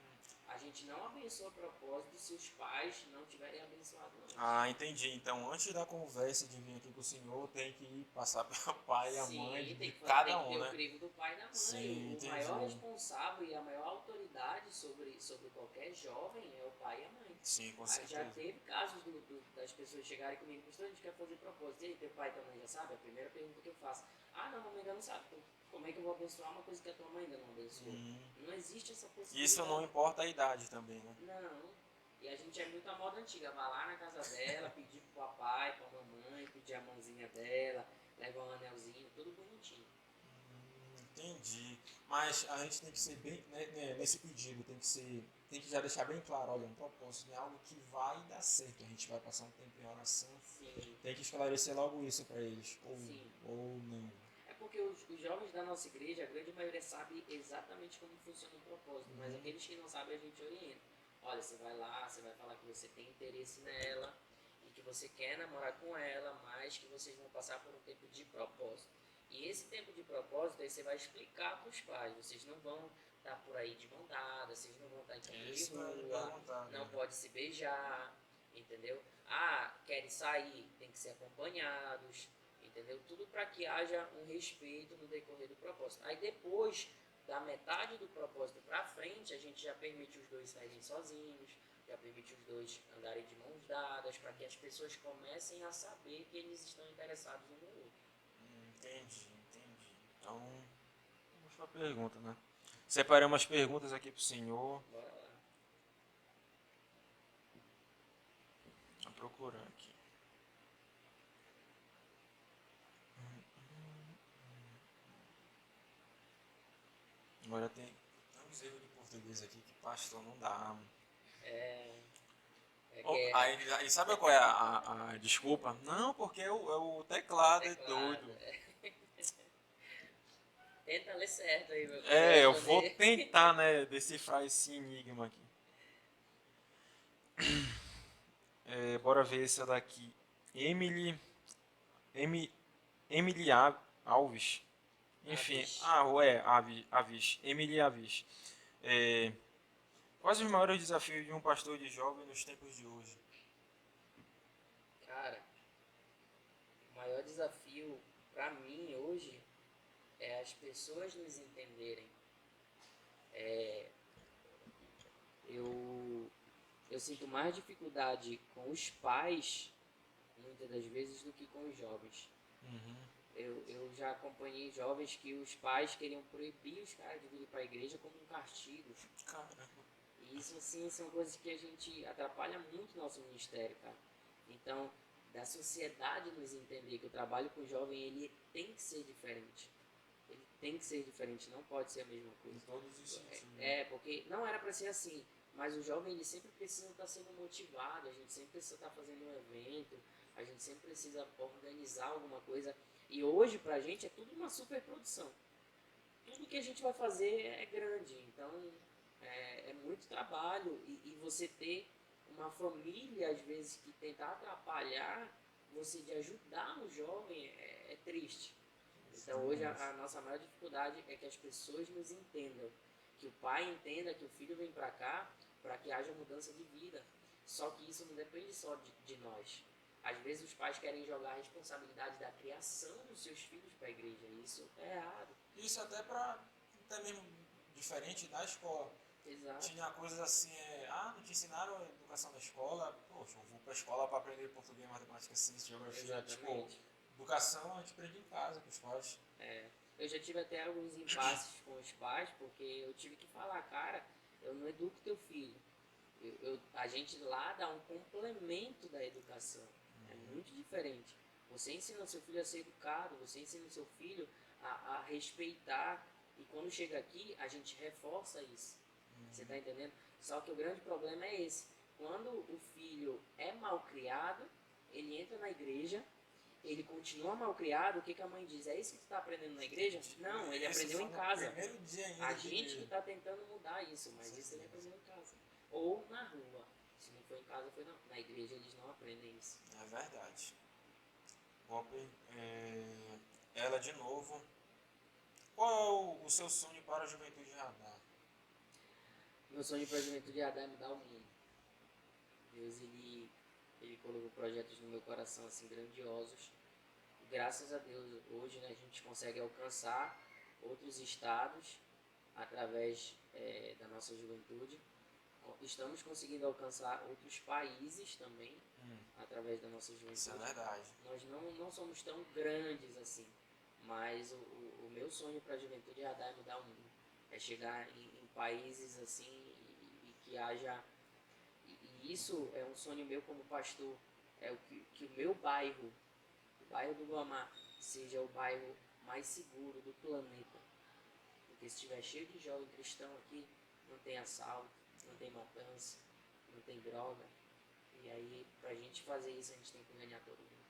A gente não abençoa propósito se os pais não tiverem abençoado antes. Ah, entendi. Então, antes da conversa de vir aqui com o senhor, tem que ir passar pelo pai e a mãe de cada tem que ter um, o né? crivo do pai e da mãe. Sim, O maior entendi. responsável e a maior autoridade sobre qualquer jovem é o pai e a mãe. Sim, com Já certeza. teve casos das pessoas chegarem comigo, pastor, a gente quer fazer propósito. E aí, teu pai e tua mãe já sabe? A primeira pergunta que eu faço. Ah, não, mamãe ainda não sabe. Então, como é que eu vou abençoar uma coisa que a tua mãe ainda não abençoou? Não existe essa possibilidade. Isso não importa a idade também, né? Não. E a gente é muito a moda antiga. Vai lá na casa dela, pedir pro papai, pra mamãe, pedir a mãozinha dela, levar um anelzinho, tudo bonitinho. Entendi. Mas a gente tem que ser bem, né, nesse pedido, tem que já deixar bem claro, olha, um propósito é algo que vai dar certo. A gente vai passar um tempo em oração. Sim. Tem que esclarecer logo isso para eles. Sim. Ou não. É porque os jovens da nossa igreja, a grande maioria sabe exatamente como funciona o propósito, mas aqueles que não sabem a gente orienta. Olha, você vai lá, você vai falar que você tem interesse nela e que você quer namorar com ela, mas que vocês vão passar por um tempo de propósito. E esse tempo de propósito aí você vai explicar para os pais. Vocês não vão estar por aí de mão dada, vocês não vão estar em campo de rua, não pode se beijar, entendeu? Ah, querem sair, tem que ser acompanhados, entendeu? Tudo para que haja um respeito no decorrer do propósito. Aí depois, da metade do propósito para frente, a gente já permite os dois saírem sozinhos, já permite os dois andarem de mãos dadas, para que as pessoas comecem a saber que eles estão interessados um no outro. Entendi. Então, vamos para a pergunta, né? Separei umas perguntas aqui pro senhor. Bora lá. Vou procurar aqui. Agora tem uns erros de português aqui que pastor não dá. Aí sabe qual é a desculpa? Não, porque o teclado é doido. Tenta ler certo aí, meu. Eu vou tentar, né, decifrar esse enigma aqui. Bora ver essa daqui. Emily Alves. Enfim, Avis. Emily Avis. Quais os maiores desafios de um pastor de jovem nos tempos de hoje? Cara, o maior desafio para mim hoje é as pessoas nos entenderem. Eu sinto mais dificuldade com os pais, muitas das vezes, do que com os jovens. Eu já acompanhei jovens que os pais queriam proibir os caras de vir para a igreja como um castigo. Caramba. E isso, assim, são coisas que a gente atrapalha muito o nosso ministério, cara. Então, da sociedade nos entender que o trabalho com o jovem, ele tem que ser diferente. Ele tem que ser diferente, não pode ser a mesma coisa. Em todos os sentidos. Porque não era para ser assim, mas o jovem ele sempre precisa estar sendo motivado, a gente sempre precisa estar fazendo um evento, a gente sempre precisa organizar alguma coisa. E hoje pra gente é tudo uma super produção. Tudo que a gente vai fazer é grande, então é muito trabalho e você ter uma família às vezes que tentar atrapalhar você de ajudar um jovem é triste. Então hoje a nossa maior dificuldade é que as pessoas nos entendam, que o pai entenda que o filho vem para cá para que haja mudança de vida. Só que isso não depende só de nós. Às vezes os pais querem jogar a responsabilidade da criação dos seus filhos para a igreja. E isso é errado. Isso até mesmo diferente da escola. Exato. Tinha coisas assim, não te ensinaram a educação na escola, poxa, eu vou pra escola para aprender português, matemática, ciência, geografia. Exatamente. Tipo, educação a gente aprende em casa com os pais. Eu já tive até alguns impasses com os pais, porque eu tive que falar, cara, eu não educo teu filho. A gente lá dá um complemento da educação. É muito diferente. Você ensina o seu filho a ser educado, você ensina o seu filho a respeitar. E quando chega aqui, a gente reforça isso. Você está entendendo? Só que o grande problema é esse. Quando o filho é mal criado, ele entra na igreja, ele continua mal criado, o que a mãe diz? É isso que tu está aprendendo na igreja? Não, ele aprendeu em casa. A gente que está tentando mudar isso, mas isso ele aprendeu em casa. Ou na rua. Se não foi em casa, foi na igreja, eles não aprendem isso. É verdade. Ela de novo. Qual é o seu sonho para a Juventude Radar? Meu sonho para a Juventude Radar é mudar o mundo. Deus, ele colocou projetos no meu coração assim grandiosos. E graças a Deus, hoje né, a gente consegue alcançar outros estados através da nossa juventude. Estamos conseguindo alcançar outros países também através da nossa juventude. Isso é verdade. Nós não somos tão grandes assim, mas o meu sonho para a Juventude Radar é mudar o mundo. É chegar em países assim e que haja... E isso é um sonho meu como pastor, que o meu bairro, o bairro do Guamá, seja o bairro mais seguro do planeta. Porque se estiver cheio de jovem cristão aqui, não tem assalto, não tem matança, não tem droga. E aí, pra gente fazer isso, a gente tem que ganhar todo mundo.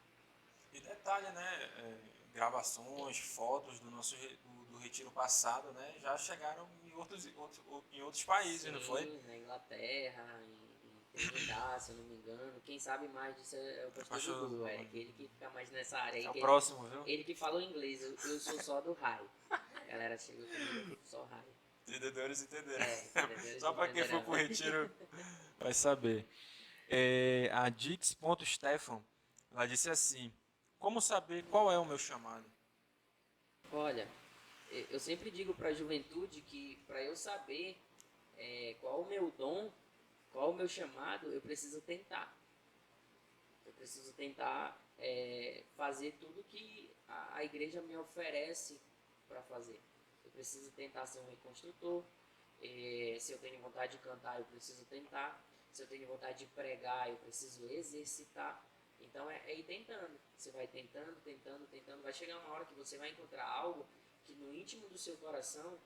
E detalhe, né? Gravações, fotos do retiro passado, né? Já chegaram em outros países, Sim, não foi? Na Inglaterra, em Trinidad, se eu não me engano. Quem sabe mais disso é o pastor Dudu, aquele que fica mais nessa área aí. É o próximo, viu? Ele que fala o inglês, eu sou só do raio. A galera chega comigo, só raio. Entendedores entenderam. Entendedores Só para quem for pro retiro vai saber. A Dix.Stefan, ela disse assim: como saber qual é o meu chamado? Olha, eu sempre digo para a juventude que para eu saber qual o meu dom, qual o meu chamado, eu preciso tentar. Eu preciso tentar fazer tudo que a igreja me oferece para fazer. Eu preciso tentar ser um reconstrutor. Se eu tenho vontade de cantar, eu preciso tentar. Se eu tenho vontade de pregar, eu preciso exercitar. Então é ir tentando. Você vai tentando, tentando, tentando. Vai chegar uma hora que você vai encontrar algo que no íntimo do seu coração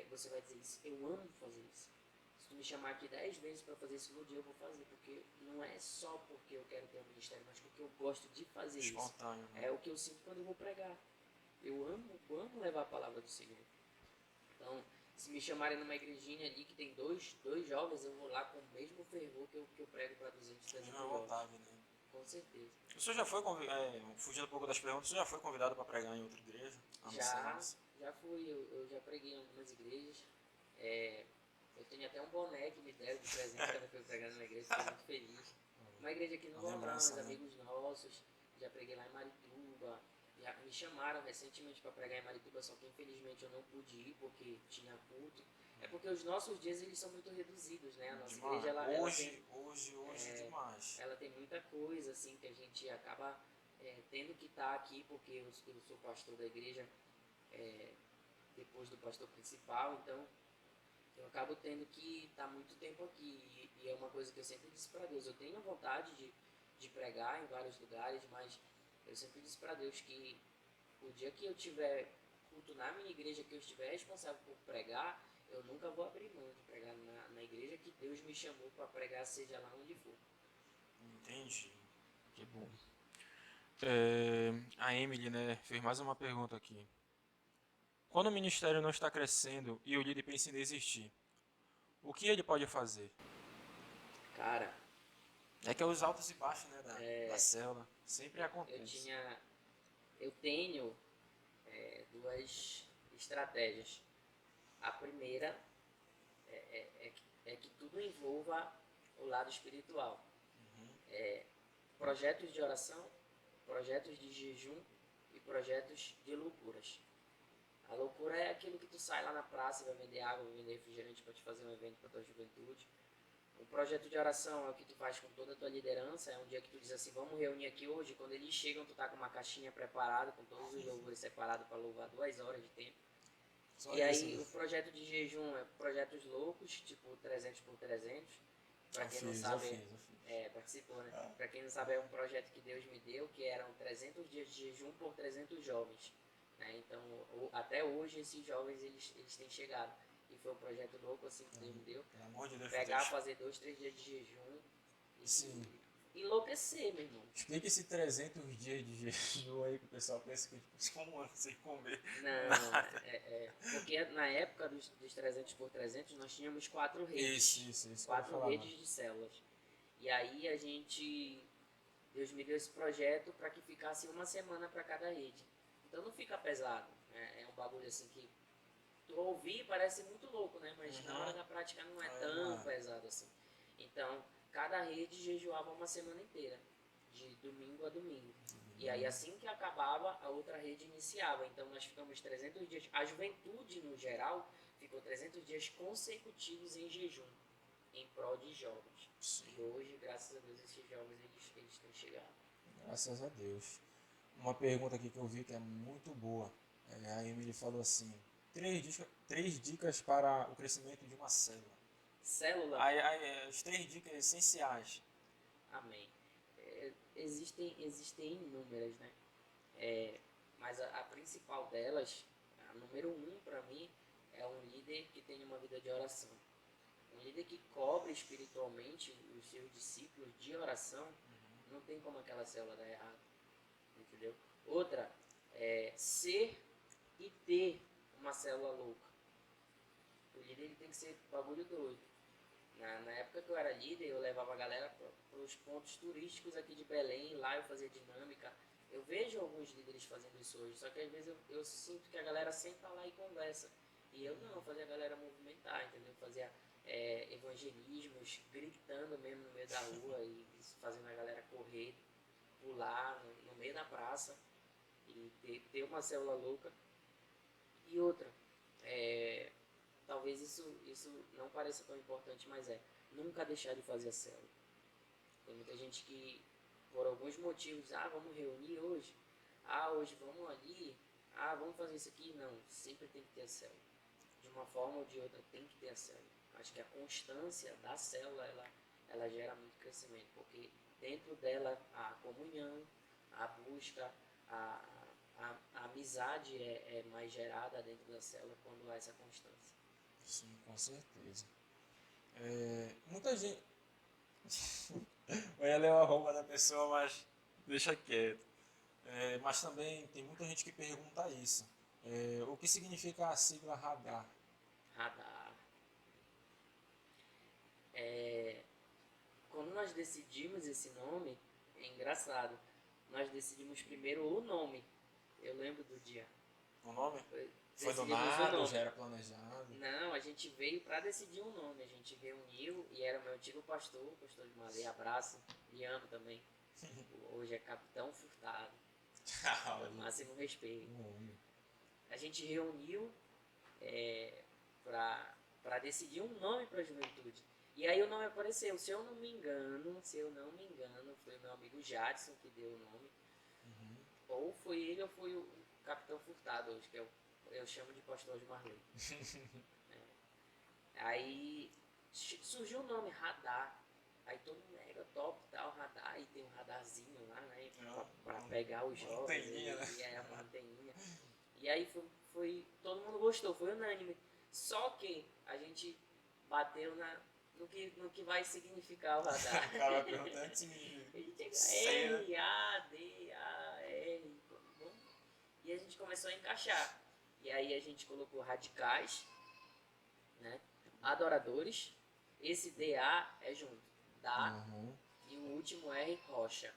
você vai dizer isso. Eu amo fazer isso. Se tu me chamar aqui 10 vezes para fazer isso no dia, eu vou fazer. Porque não é só porque eu quero ter um ministério, mas porque eu gosto de fazer Espontâneo, isso. né? É o que eu sinto quando eu vou pregar. Eu amo levar a palavra do Senhor. Então, se me chamarem numa igrejinha ali que tem dois jovens, eu vou lá com o mesmo fervor que eu prego para 200, 300 jovens. Vontade, né? Com certeza. O senhor já foi fugindo um pouco das perguntas, o senhor já foi convidado para pregar em outra igreja? Já fui, eu já preguei em algumas igrejas. Eu tenho até um boné que me deram de presente quando eu fui pregando na igreja, fiquei muito feliz. Uma igreja aqui no Guamá, uns amigos nossos, já preguei lá em Marituba. Já me chamaram recentemente para pregar em Marituba, só que infelizmente eu não pude ir porque tinha culto. É porque os nossos dias eles são muito reduzidos, né? A nossa igreja hoje demais. Ela tem muita coisa assim que a gente acaba tendo que estar aqui porque eu sou pastor da igreja depois do pastor principal, então eu acabo tendo que estar muito tempo aqui e é uma coisa que eu sempre disse para Deus. Eu tenho vontade de pregar em vários lugares, mas eu sempre disse para Deus que o dia que eu tiver culto na minha igreja que eu estiver responsável por pregar, eu nunca vou abrir mão de pregar na igreja que Deus me chamou para pregar, seja lá onde for. Entendi. Que bom. A Emily, né, fez mais uma pergunta aqui. Quando o ministério não está crescendo e o líder pensa em desistir, o que ele pode fazer? Cara, É que é os altos e baixos, né, da célula. Sempre eu acontece. eu tenho duas estratégias. A primeira é que tudo envolva o lado espiritual. Projetos de oração, projetos de jejum e projetos de loucuras. A loucura é aquilo que tu sai lá na praça e vai vender água, vai vender refrigerante para te fazer um evento para tua juventude. O projeto de oração é o que tu faz com toda a tua liderança, é um dia que tu diz assim, vamos reunir aqui hoje, quando eles chegam tu tá com uma caixinha preparada, com todos os louvores separados para louvar 2 horas de tempo. Só E isso, aí né? o projeto de jejum é projetos loucos, tipo 300 por 300. Para quem não sabe, eu fiz. participou, né? Para quem não sabe, é um projeto que Deus me deu, que eram 300 dias de jejum por 300 jovens. Né? Então, até hoje, esses jovens, eles têm chegado. E foi um projeto louco, assim, que Deus me deu. Pelo amor de Deus, Pegar, fazer 2, 3 dias de jejum e Sim. enlouquecer, meu irmão. Explica esse 300 dias de jejum aí que o pessoal pensa que tipo, um ano sem comer. Não, porque na época dos 300 por 300 nós tínhamos 4 redes. Isso. 4 redes de células. E aí Deus me deu esse projeto para que ficasse uma semana para cada rede. Então não fica pesado. É um bagulho assim que tu ouvir parece muito louco, né? Mas na hora da prática não é tão pesado assim. Então, cada rede jejuava uma semana inteira, de domingo a domingo. E aí assim que acabava, a outra rede iniciava. Então nós ficamos 300 dias, a juventude no geral ficou 300 dias consecutivos em jejum, em prol de jovens. Sim. E hoje, graças a Deus, esses jovens eles têm chegado. Graças a Deus. Uma pergunta aqui que eu vi que é muito boa. A Emily falou assim: 3 dicas para o crescimento de uma célula. Célula. As 3 dicas essenciais. Amém. Existem inúmeras, né? Mas a principal delas, a número 1 para mim, é um líder que tenha uma vida de oração. Um líder que cobre espiritualmente os seus discípulos de oração, não tem como aquela célula dar errado. Entendeu? Outra, ser e ter uma célula louca. O líder ele tem que ser bagulho doido. Na época que eu era líder, eu levava a galera para os pontos turísticos aqui de Belém, lá eu fazia dinâmica. Eu vejo alguns líderes fazendo isso hoje, só que às vezes eu sinto que a galera senta lá e conversa. E eu não, fazia a galera movimentar, entendeu? Fazia evangelismos, gritando mesmo no meio da rua e fazendo a galera correr, pular no meio da praça e ter uma célula louca. E outra, talvez isso não pareça tão importante, mas nunca deixar de fazer a célula. Tem muita gente que, por alguns motivos, vamos reunir hoje, hoje vamos ali, vamos fazer isso aqui. Não, sempre tem que ter a célula. De uma forma ou de outra tem que ter a célula. Acho que a constância da célula, ela gera muito crescimento, porque dentro dela a comunhão, a busca, a amizade é mais gerada dentro da célula quando há essa constância. Sim, com certeza. Muita gente. Eu ia ler o arroba da pessoa, mas deixa quieto. Mas também tem muita gente que pergunta isso. O que significa a sigla radar? Radar. Quando nós decidimos esse nome, é engraçado. Nós decidimos primeiro o nome. Eu lembro do dia. O nome? Foi do Decidimos o nada, nome. já era planejado? Não, a gente veio para decidir um nome. A gente reuniu e era o meu antigo pastor, o pastor de Malê, abraço, e amo também. Hoje é Capitão Furtado. Máximo respeito. A gente reuniu para decidir um nome para a juventude. E aí o nome apareceu. Se eu não me engano, foi o meu amigo Jadson que deu o nome. Ou foi ele ou foi o Capitão Furtado hoje, que eu chamo de pastor de Marley. Aí surgiu o nome Radar. Aí todo mundo mega top tal, radar, e tem um radarzinho lá, né? Pra pegar os jovens. Manteninha, né? E é a manteninha. E aí todo mundo gostou, foi unânime. Só que a gente bateu no que vai significar o radar. O cara vai perguntando o que significa. A gente Sei, né? R, A, D, A, R. E a gente começou a encaixar. E aí a gente colocou radicais, né? Adoradores. Esse DA é junto. Da. Uhum. E o último R, rocha.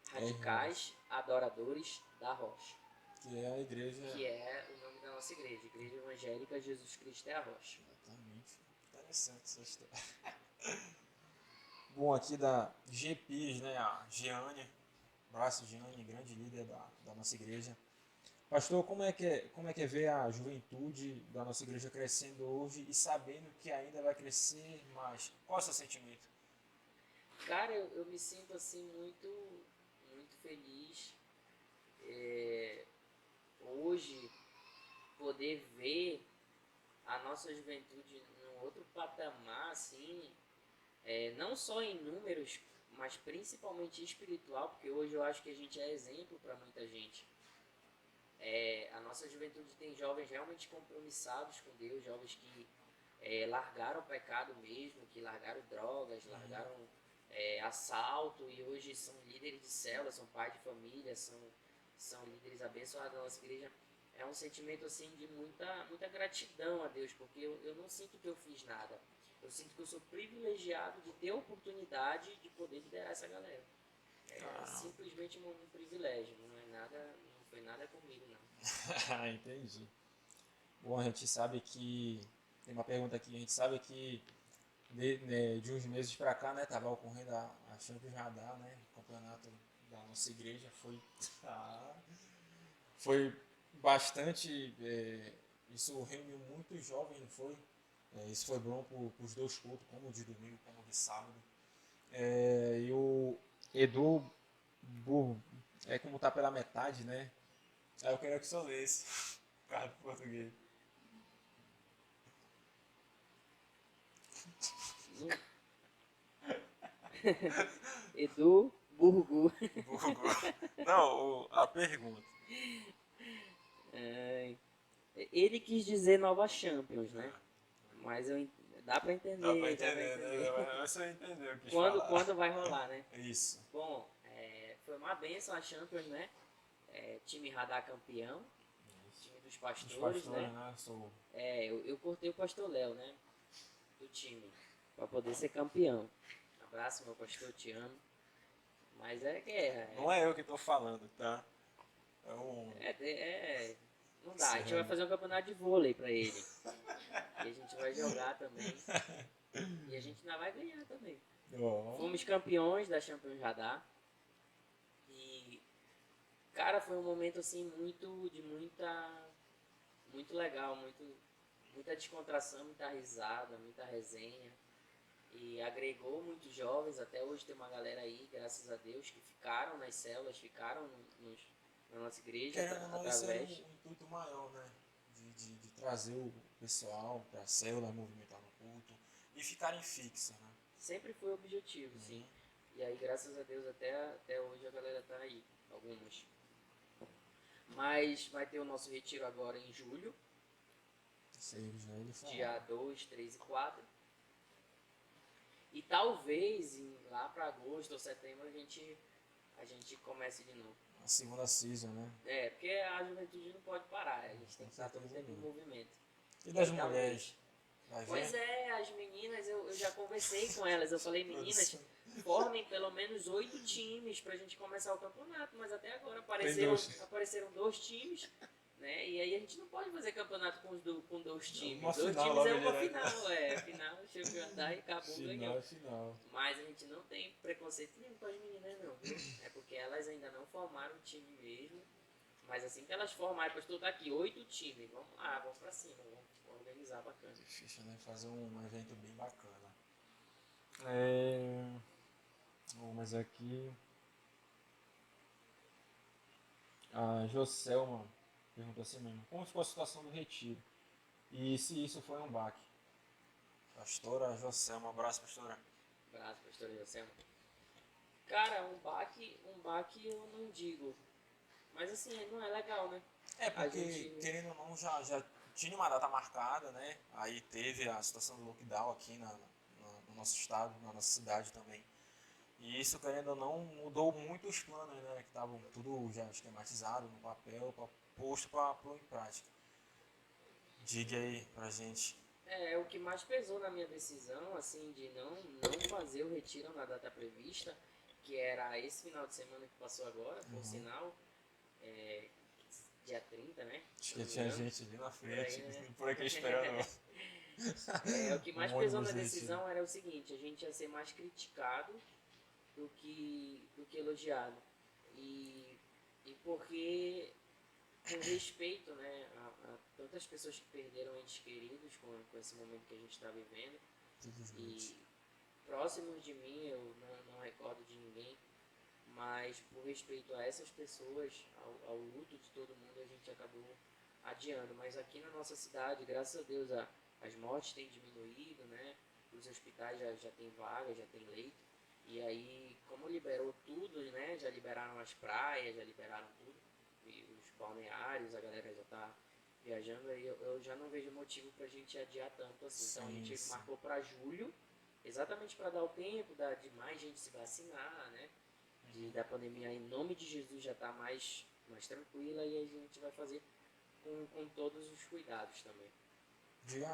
Radicais, adoradores da rocha. Que é a igreja. Que é o nome da nossa igreja. Igreja Evangélica Jesus Cristo é a rocha. Exatamente. Interessante essa história. Bom, aqui da GPs, né? A Jeane, abraço Jeane, grande líder da nossa igreja. Pastor, como é que é ver a juventude da nossa igreja crescendo hoje e sabendo que ainda vai crescer mais? Qual é o seu sentimento? Cara, eu me sinto assim muito feliz. Hoje poder ver a nossa juventude num outro patamar, assim, não só em números, mas principalmente espiritual, porque hoje eu acho que a gente é exemplo para muita gente. A nossa juventude tem jovens realmente compromissados com Deus, jovens que largaram o pecado mesmo, que largaram drogas, largaram assalto e hoje são líderes de célula, são pais de família, são líderes abençoados da nossa igreja. É um sentimento assim de muita gratidão a Deus, porque eu não sinto que eu fiz nada. Eu sinto que eu sou privilegiado de ter a oportunidade de poder liderar essa galera. Simplesmente um privilégio, não foi nada comigo, não. Entendi. Bom, a gente sabe que tem uma pergunta aqui, a gente sabe que de uns meses para cá, né, tava ocorrendo a Champions Radar, né, o campeonato da nossa igreja foi bastante, isso reuniu muitos jovens, não foi? Isso foi bom para os dois cultos, como o de domingo, como o de sábado. E o Edu Burro, como tá pela metade, né? Aí eu queria que o senhor lesse, cara do português. Edu Burgu. Não, a pergunta. Ele quis dizer Nova Champions, né? Mas dá pra entender. Dá pra entender, né? Você entendeu o que Quando vai rolar, né? Isso. Bom, foi uma benção a Champions, né? Time Radar campeão. Time dos pastores, né? Eu cortei o pastor Léo, né? Do time. Pra poder ser campeão. Abraço, meu pastor, te amo. Mas é guerra. Não é eu que tô falando, tá? Não dá. A gente vai fazer um campeonato de vôlei pra ele. E a gente vai jogar também. E a gente ainda vai ganhar também. Fomos campeões da Champions Radar. E, cara, foi um momento assim muito legal, muita descontração, muita risada, muita resenha. E agregou muitos jovens. Até hoje tem uma galera aí, graças a Deus, que ficaram nas células, ficaram na nossa igreja. Esse é um intuito maior, né? De trazer o pessoal para a célula, movimentar no culto e ficarem fixos, né? Sempre foi o objetivo, sim. E aí, graças a Deus, até hoje a galera tá aí, algumas. Mas vai ter o nosso retiro agora em julho. Dia 2, 3 e 4. E talvez lá para agosto ou setembro a gente comece de novo. A segunda season, né? Porque a juventude não pode parar, a gente tem que estar todo tempo em movimento. E das mulheres? Pois as meninas, eu já conversei com elas, eu falei, meninas, formem pelo menos 8 times pra gente começar o campeonato, mas até agora apareceram 2 times, né? E aí a gente não pode fazer campeonato com 2 times. 2 times é uma final, chegou a andar e acabou, ganhou. Mas a gente não tem preconceito nenhum com as meninas não, viu? É porque elas ainda não formaram o time mesmo. Mas assim que elas formarem, pastor, tá aqui 8 times, vamos lá, vamos pra cima, vamos organizar bacana. Difícil, né? Fazer um evento bem bacana. Mas aqui a Joselma perguntou assim mesmo: como ficou a situação do retiro? E se isso foi um baque? Pastora Joselma, um abraço, pastora. Abraço, pastora Joselma. Cara, um baque eu não digo. Mas assim, não é legal, né? É, A porque, gente. querendo ou não, já tinha uma data marcada, né? Aí teve a situação do lockdown aqui no nosso estado, na nossa cidade também. E isso, querendo ou não, mudou muito os planos, né? Que estavam tudo já esquematizado no papel, posto para pôr em prática. Diga aí pra gente. O que mais pesou na minha decisão, assim, de não fazer o retiro na data prevista, que era esse final de semana que passou agora, por Uhum. sinal, é, dia 30, né? Acho Se eu que não me tinha engano, gente ali na por aí, frente, né? por aqui esperando O que mais um pesou ônibus na de retiro. decisão era o seguinte, a gente ia ser mais criticado do que elogiado. E, e porque, com respeito, né, a tantas pessoas que perderam entes queridos com esse momento que a gente está vivendo, Infelizmente. e próximos de mim, eu não recordo de ninguém, mas por respeito a essas pessoas, ao luto de todo mundo, a gente acabou adiando. Mas aqui na nossa cidade, graças a Deus, as mortes têm diminuído, né? Os hospitais já tem vaga, já tem leito. E aí, como liberou tudo, né? Já liberaram as praias, já liberaram tudo. E os balneários, a galera já tá viajando, aí eu já não vejo motivo pra gente adiar tanto assim. Então a Sim, gente sim. marcou pra julho, exatamente para dar o tempo de mais gente se vacinar, né? Da pandemia, em nome de Jesus, já está mais tranquila e a gente vai fazer com todos os cuidados também. Diga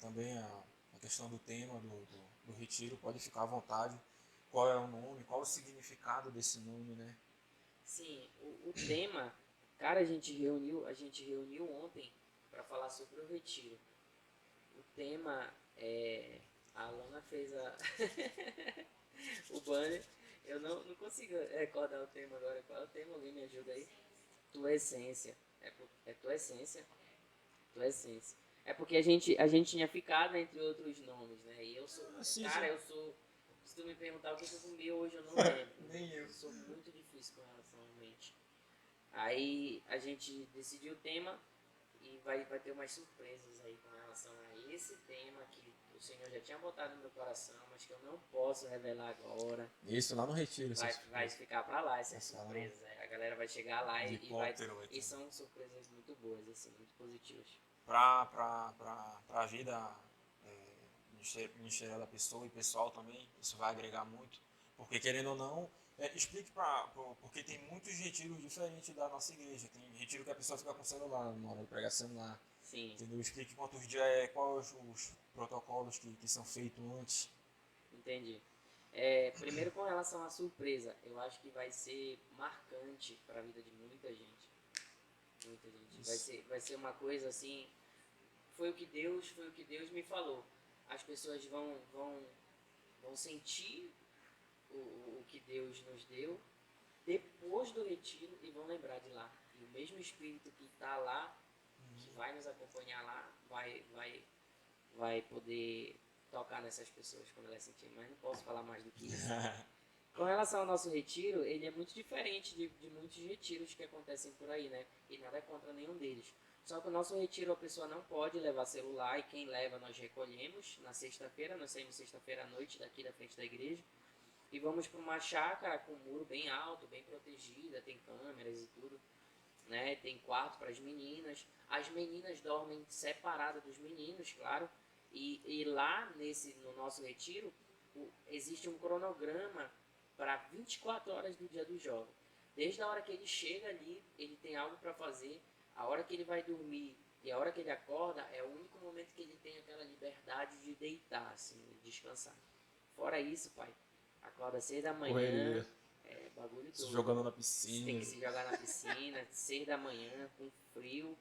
também a questão do tema do retiro, pode ficar à vontade. Qual é o nome, qual o significado desse nome, né? Sim, o tema, cara, a gente reuniu ontem para falar sobre o retiro. O tema é. A Alana fez o banner. Eu não consigo recordar o tema agora. Qual é o tema? Alguém me ajuda aí? Tua essência. É tua essência? Tua essência. É porque a gente tinha ficado entre outros nomes, né? E eu sou. Sim, Cara, sim. eu sou. Se tu me perguntar o que eu comi hoje, eu não lembro. Nem eu. Eu sou muito difícil com relação à mente. Aí a gente decidiu o tema e vai ter umas surpresas aí com relação a esse tema que o Senhor já tinha botado no meu coração, mas que eu não posso revelar agora. Isso, lá no retiro, Vai, essas vai coisas. ficar pra lá essas Essa lá no surpresas. A galera vai chegar lá helicóptero vai e ter. são surpresas muito boas, assim, muito positivas. Pra vida ministerial da pessoa e pessoal também, isso vai agregar muito. Porque querendo ou não, explique porque tem muitos retiros diferentes da nossa igreja. Tem retiro que a pessoa fica com o celular, na hora de pregar celular. Sim, Entendeu? Explique quantos dias quais os protocolos que são feitos antes. entendi. Primeiro com relação à surpresa, eu acho que vai ser marcante para a vida de muita gente. Muita gente. Isso. Vai ser uma coisa assim. Foi o que Deus me falou. As pessoas vão sentir o que Deus nos deu depois do retiro e vão lembrar de lá. E o mesmo Espírito que está lá, que vai nos acompanhar lá, vai poder tocar nessas pessoas quando elas sentirem. Mas não posso falar mais do que isso. Com relação ao nosso retiro, ele é muito diferente de muitos retiros que acontecem por aí, né? E nada é contra nenhum deles. Só que o nosso retiro a pessoa não pode levar celular e quem leva nós recolhemos na sexta-feira, nós saímos sexta-feira à noite daqui da frente da igreja e vamos para uma chácara com um muro bem alto, bem protegida, tem câmeras e tudo, né? Tem quarto para as meninas dormem separadas dos meninos, claro, e lá no nosso retiro existe um cronograma para 24 horas do dia do jovem. Desde a hora que ele chega ali, ele tem algo para fazer, a hora que ele vai dormir e a hora que ele acorda é o único momento que ele tem aquela liberdade de deitar, assim, de descansar. Fora isso, pai, acorda às 6 da manhã, Correria. bagulho Se todo. jogando na Você tem piscina. que se jogar na piscina, 6 da manhã, com frio,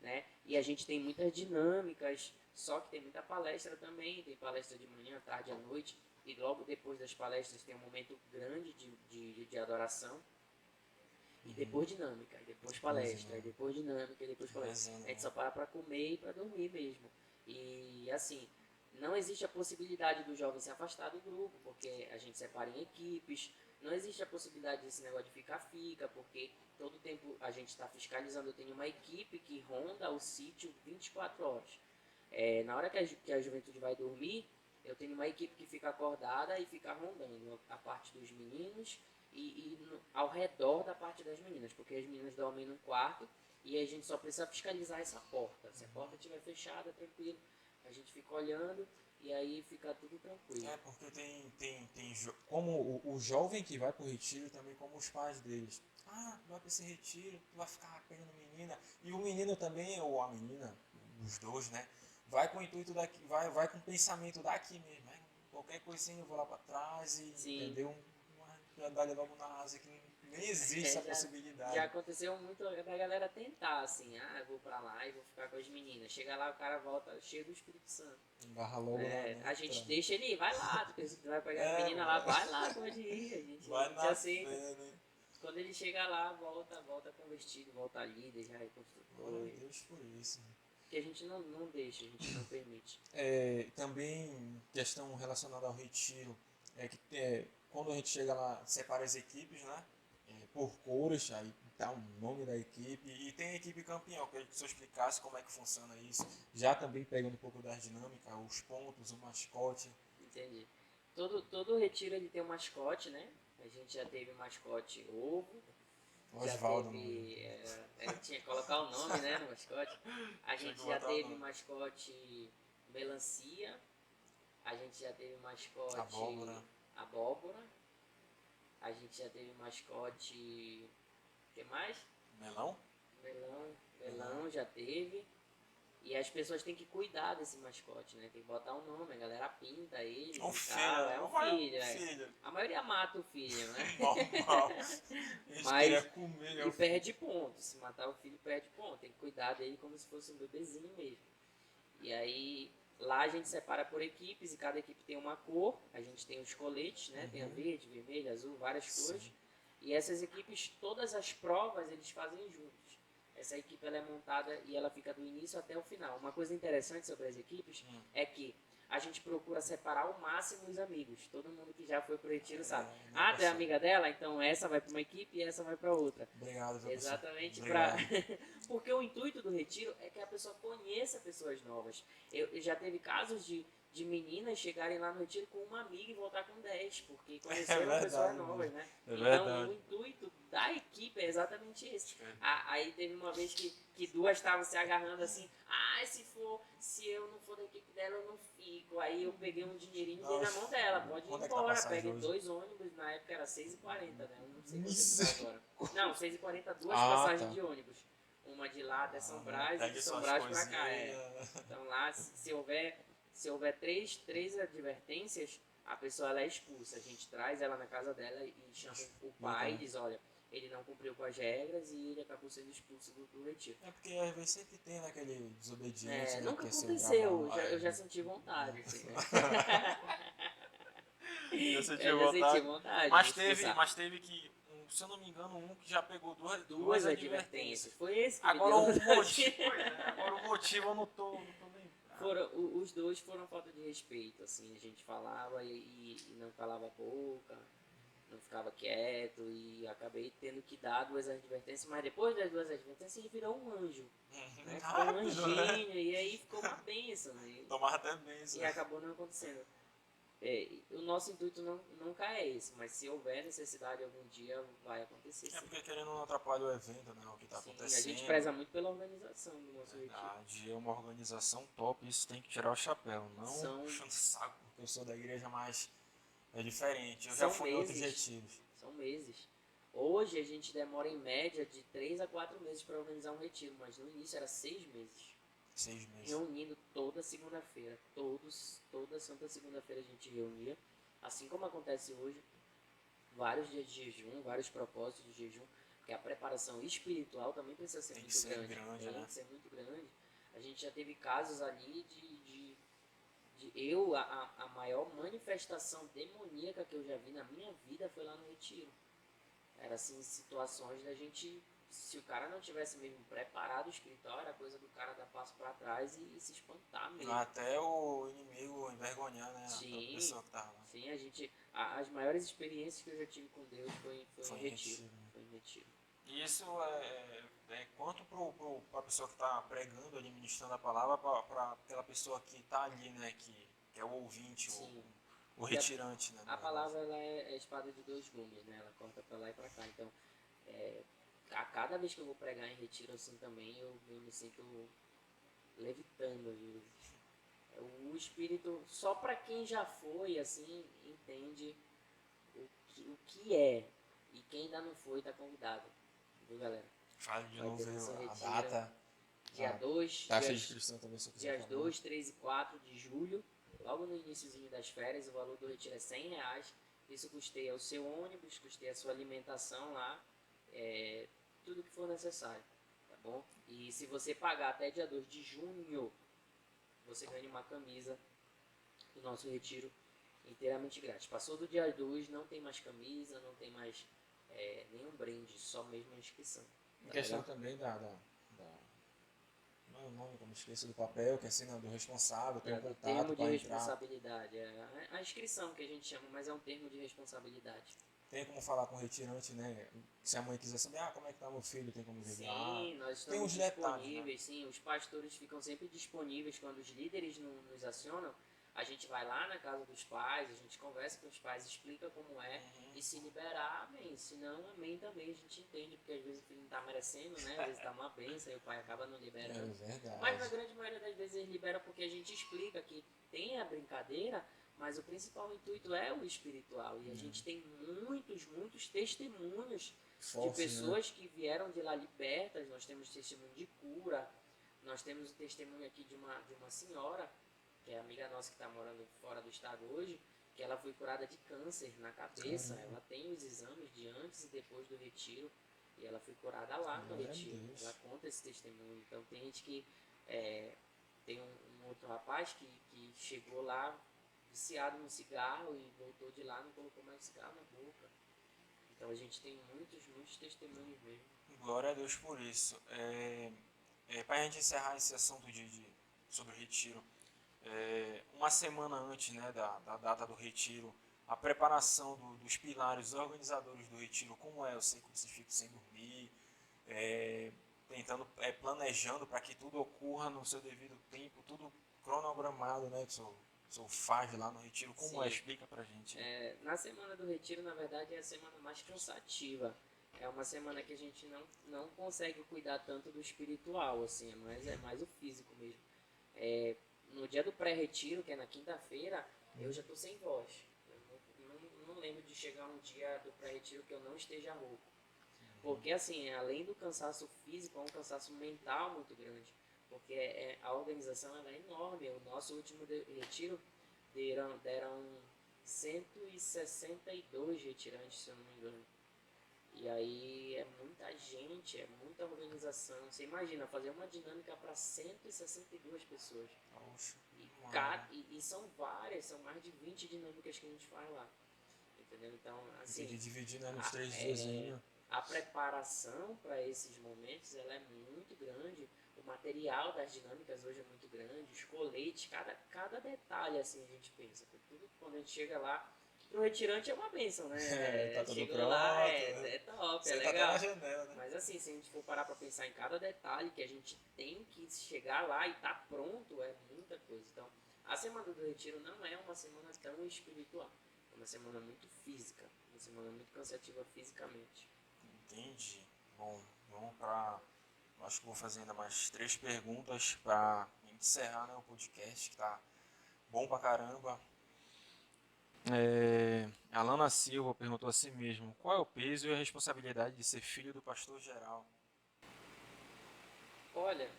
né? E a gente tem muitas dinâmicas, só que tem muita palestra também, tem palestra de manhã, tarde à noite, e logo depois das palestras tem um momento grande de adoração, e depois dinâmica, e depois palestra, e depois dinâmica, e depois palestra. Resenha, A gente né? só para comer e para dormir mesmo. E assim, não existe a possibilidade do jovem se afastar do grupo, porque a gente separa em equipes. Não existe a possibilidade desse negócio de fica, porque todo tempo a gente está fiscalizando. Eu tenho uma equipe que ronda o sítio 24 horas. Na hora que a juventude vai dormir, eu tenho uma equipe que fica acordada e fica rondando a parte dos meninos ao redor da parte das meninas, porque as meninas dormem num quarto e a gente só precisa fiscalizar essa porta. Se a porta estiver fechada, tranquilo, a gente fica olhando e aí fica tudo tranquilo. Porque como o jovem que vai pro retiro, também como os pais deles. Ah, tu vai pra esse retiro, tu vai ficar pegando menina. E o menino também, ou a menina, os dois, né? Vai com o intuito daqui, vai com o pensamento daqui mesmo, né? Qualquer coisinha eu vou lá pra trás e, Sim. entendeu? Já dá logo na asa que nem existe essa possibilidade. Já aconteceu muito da galera tentar, assim, eu vou pra lá e vou ficar com as meninas. Chega lá, o cara volta cheio do Espírito Santo. Embarra logo lá, né? A gente deixa ele ir, vai lá, tu pensa que tu vai pegar a menina lá, vai lá, pode ir, a gente vai já aceita. fé, né? Quando ele chega lá, volta convertido, volta líder, já é construtor. Glória a Deus por isso. Que a gente não deixa, a gente não permite. Também questão relacionada ao retiro, que quando a gente chega lá, separa as equipes, né? Por cores, aí tá o nome da equipe, e tem a equipe campeão, queria que você explicasse como é que funciona isso, já também pegando um pouco da dinâmica, os pontos, o mascote. Entendi. Todo retiro ele tem um mascote, né? A gente já teve mascote ovo. Osvaldo. Tinha que colocar o nome, né, no mascote. A gente já teve mascote melancia. A gente já teve mascote abóbora. A gente já teve mascote... O que mais? Melão Já teve. E as pessoas têm que cuidar desse mascote, né? Tem que botar um nome, a galera pinta ele. Um filho. A maioria mata o filho, né? Normal. Mas comer, e perde ponto. Se matar o filho, perde ponto. Tem que cuidar dele como se fosse um bebezinho mesmo. E aí, lá a gente separa por equipes e cada equipe tem uma cor. A gente tem os coletes, né? Tem a verde, vermelho, azul, várias cores. E essas equipes, todas as provas, eles fazem juntos. Essa equipe ela é montada e ela fica do início até o final. Uma coisa interessante sobre as equipes é que a gente procura separar ao máximo os amigos. Todo mundo que já foi pro retiro sabe. Tu é amiga dela? Então essa vai para uma equipe e essa vai para outra. Obrigado, professor. Exatamente. Porque o intuito do retiro é que a pessoa conheça pessoas novas. Eu já teve casos de meninas chegarem lá no retiro com uma amiga e voltar com 10, porque conheceram pessoas novas, né? Então o intuito da equipe é exatamente esse. Aí teve uma vez que duas estavam se agarrando assim, se eu não for da equipe dela, eu não fico. Aí eu peguei um dinheirinho e dei na mão dela, pode ir embora. Peguei 2 ônibus, na época era 6h40, né? Eu não sei quanto agora. Não, 6h40, 2 passagens de ônibus. Uma de lá até São Brás e de São Brás pra cá. Então lá, se houver três advertências, a pessoa ela é expulsa. A gente traz ela na casa dela e chama o pai e diz, olha, ele não cumpriu com as regras e ele acabou sendo expulso do retiro. Porque às vezes sempre tem aquele desobediente. Nunca aconteceu, eu já senti vontade. Assim, né? Eu senti vontade. Mas teve que, se eu não me engano, um que já pegou duas advertências. Foi esse que agora o motivo eu não tô lembrando. Os dois foram falta de respeito, assim, a gente falava e não calava a boca, não ficava quieto e acabei tendo que dar 2 advertências, mas depois das 2 advertências ele virou um anjo, né? Ficou um anjinho, e aí ficou uma bênção, né? Tomava até bênção. E acabou não acontecendo. O nosso intuito nunca é esse, mas se houver necessidade algum dia vai acontecer. Sim. Porque querendo não atrapalha o evento, né? O que está acontecendo. A gente preza muito pela organização do nosso retiro. É uma organização top, isso tem que tirar o chapéu, não puxando saco, porque eu sou da igreja, mas é diferente. Eu já fui em outros retiros. São meses. Hoje a gente demora em média de 3 a 4 meses para organizar um retiro, mas no início era 6 meses. 6 meses. Reunindo toda segunda-feira. Toda santa segunda-feira a gente reunia. Assim como acontece hoje. Vários dias de jejum, vários propósitos de jejum. Porque a preparação espiritual também precisa ser muito grande. Tem que ser muito grande. A gente já teve casos ali a maior manifestação demoníaca que eu já vi na minha vida foi lá no retiro. Era assim, situações da gente... Se o cara não tivesse mesmo preparado o espiritual, era coisa do cara dar passo para trás e se espantar mesmo. Até o inimigo envergonhar, né? Sim, a pessoa que tava lá. Sim, as maiores experiências que eu já tive com Deus foi em retiro. Foi em retiro. E isso é quanto para a pessoa que está pregando, administrando a palavra, para aquela pessoa que está ali, né? Que é o ouvinte, o retirante, né? A palavra ela é a espada de 2 gumes, né? Ela corta para lá e para cá. Então, a cada vez que eu vou pregar em retiro assim também, eu me sinto levitando às vezes. O espírito, só para quem já foi, assim, entende o que é. E quem ainda não foi, tá convidado. Viu, galera? Fale de Vai novo ter nosso a retiro. data. Dia a 2, taxa de inscrição também, se eu quiser dias falar. 2, 3 e 4 de julho, logo no iniciozinho das férias. O valor do retiro é R$100. Isso custeia o seu ônibus, custeia a sua alimentação lá, tudo que for necessário, tá bom? E se você pagar até dia 2 de junho, você ganha uma camisa do nosso retiro inteiramente grátis. Passou do dia 2, não tem mais camisa, não tem mais nenhum brinde, só mesmo a inscrição. Em Tá questão legal? também não é o nome, como esqueço, do papel, que assina do responsável, tem um Do contato termo de para entrar. responsabilidade. A inscrição que a gente chama, mas é um termo de responsabilidade. Tem como falar com o retirante, né? Se a mãe quiser saber, como é que tá meu filho, tem como ligar. Sim, nós Tem estamos uns detalhes, disponíveis, sim, os pastores ficam sempre disponíveis quando os líderes nos acionam. A gente vai lá na casa dos pais, a gente conversa com os pais, explica como é, e se liberar, amém. Se não, amém também, a gente entende, porque às vezes o filho não tá merecendo, né? Às vezes tá uma benção e o pai acaba não É liberando. verdade. Mas na grande maioria das vezes ele libera porque a gente explica que tem a brincadeira, mas o principal intuito é o espiritual. E a gente tem muitos testemunhos de Forte, né? pessoas que vieram de lá libertas. Nós temos testemunho de cura, nós temos o testemunho aqui de uma senhora, que é amiga nossa que está morando fora do estado hoje, que ela foi curada de câncer na cabeça. Caramba. Ela tem os exames de antes e depois do retiro, e ela foi curada lá no Glória a retiro. Deus. Ela conta esse testemunho. Então tem gente que tem um outro rapaz que chegou lá viciado no cigarro e voltou de lá, não colocou mais cigarro na boca. Então a gente tem muitos testemunhos mesmo. Glória a Deus por isso. Para a gente encerrar esse assunto sobre o retiro, uma semana antes, né, da data do retiro, a preparação dos pilares, os organizadores do retiro, como é? Eu sei que vocês ficam sem dormir, tentando, planejando para que tudo ocorra no seu devido tempo, tudo cronogramado, né, que o senhor faz lá no retiro. Como Sim. Explica pra gente. Na semana do retiro, na verdade, é a semana mais cansativa. É uma semana que a gente não consegue cuidar tanto do espiritual, assim, é mais o físico mesmo. No dia do pré-retiro, que é na quinta-feira, eu já tô sem voz. Eu não lembro de chegar um dia do pré-retiro que eu não esteja rouco. Porque, assim, além do cansaço físico, é um cansaço mental muito grande. Porque a organização ela é enorme. O nosso último retiro deram 162 retirantes, se eu não me engano. E aí é muita gente, é muita organização. Você imagina fazer uma dinâmica para 162 pessoas. Poxa, E são várias, são mais de 20 dinâmicas que a gente faz lá. Entendeu? Então, assim, tem que dividir, né, nos 3 dias ainda. a preparação para esses momentos ela é muito grande. O material das dinâmicas hoje é muito grande, os coletes, cada detalhe assim a gente pensa. Tudo quando a gente chega lá, pro retirante é uma bênção, né? Tá tudo Chegou pronto, lá, né? é top, Você é tá até legal. na janela, né? Mas assim, se a gente for parar para pensar em cada detalhe que a gente tem que chegar lá e tá pronto, é muita coisa. Então, a semana do retiro não é uma semana tão espiritual, é uma semana muito física, uma semana muito cansativa fisicamente. Entendi. Bom, vamos para... Acho que vou fazer ainda mais 3 perguntas para encerrar, né, o podcast, que tá bom pra caramba. Alana Silva perguntou a si mesmo: qual é o peso e a responsabilidade de ser filho do pastor geral? Olha,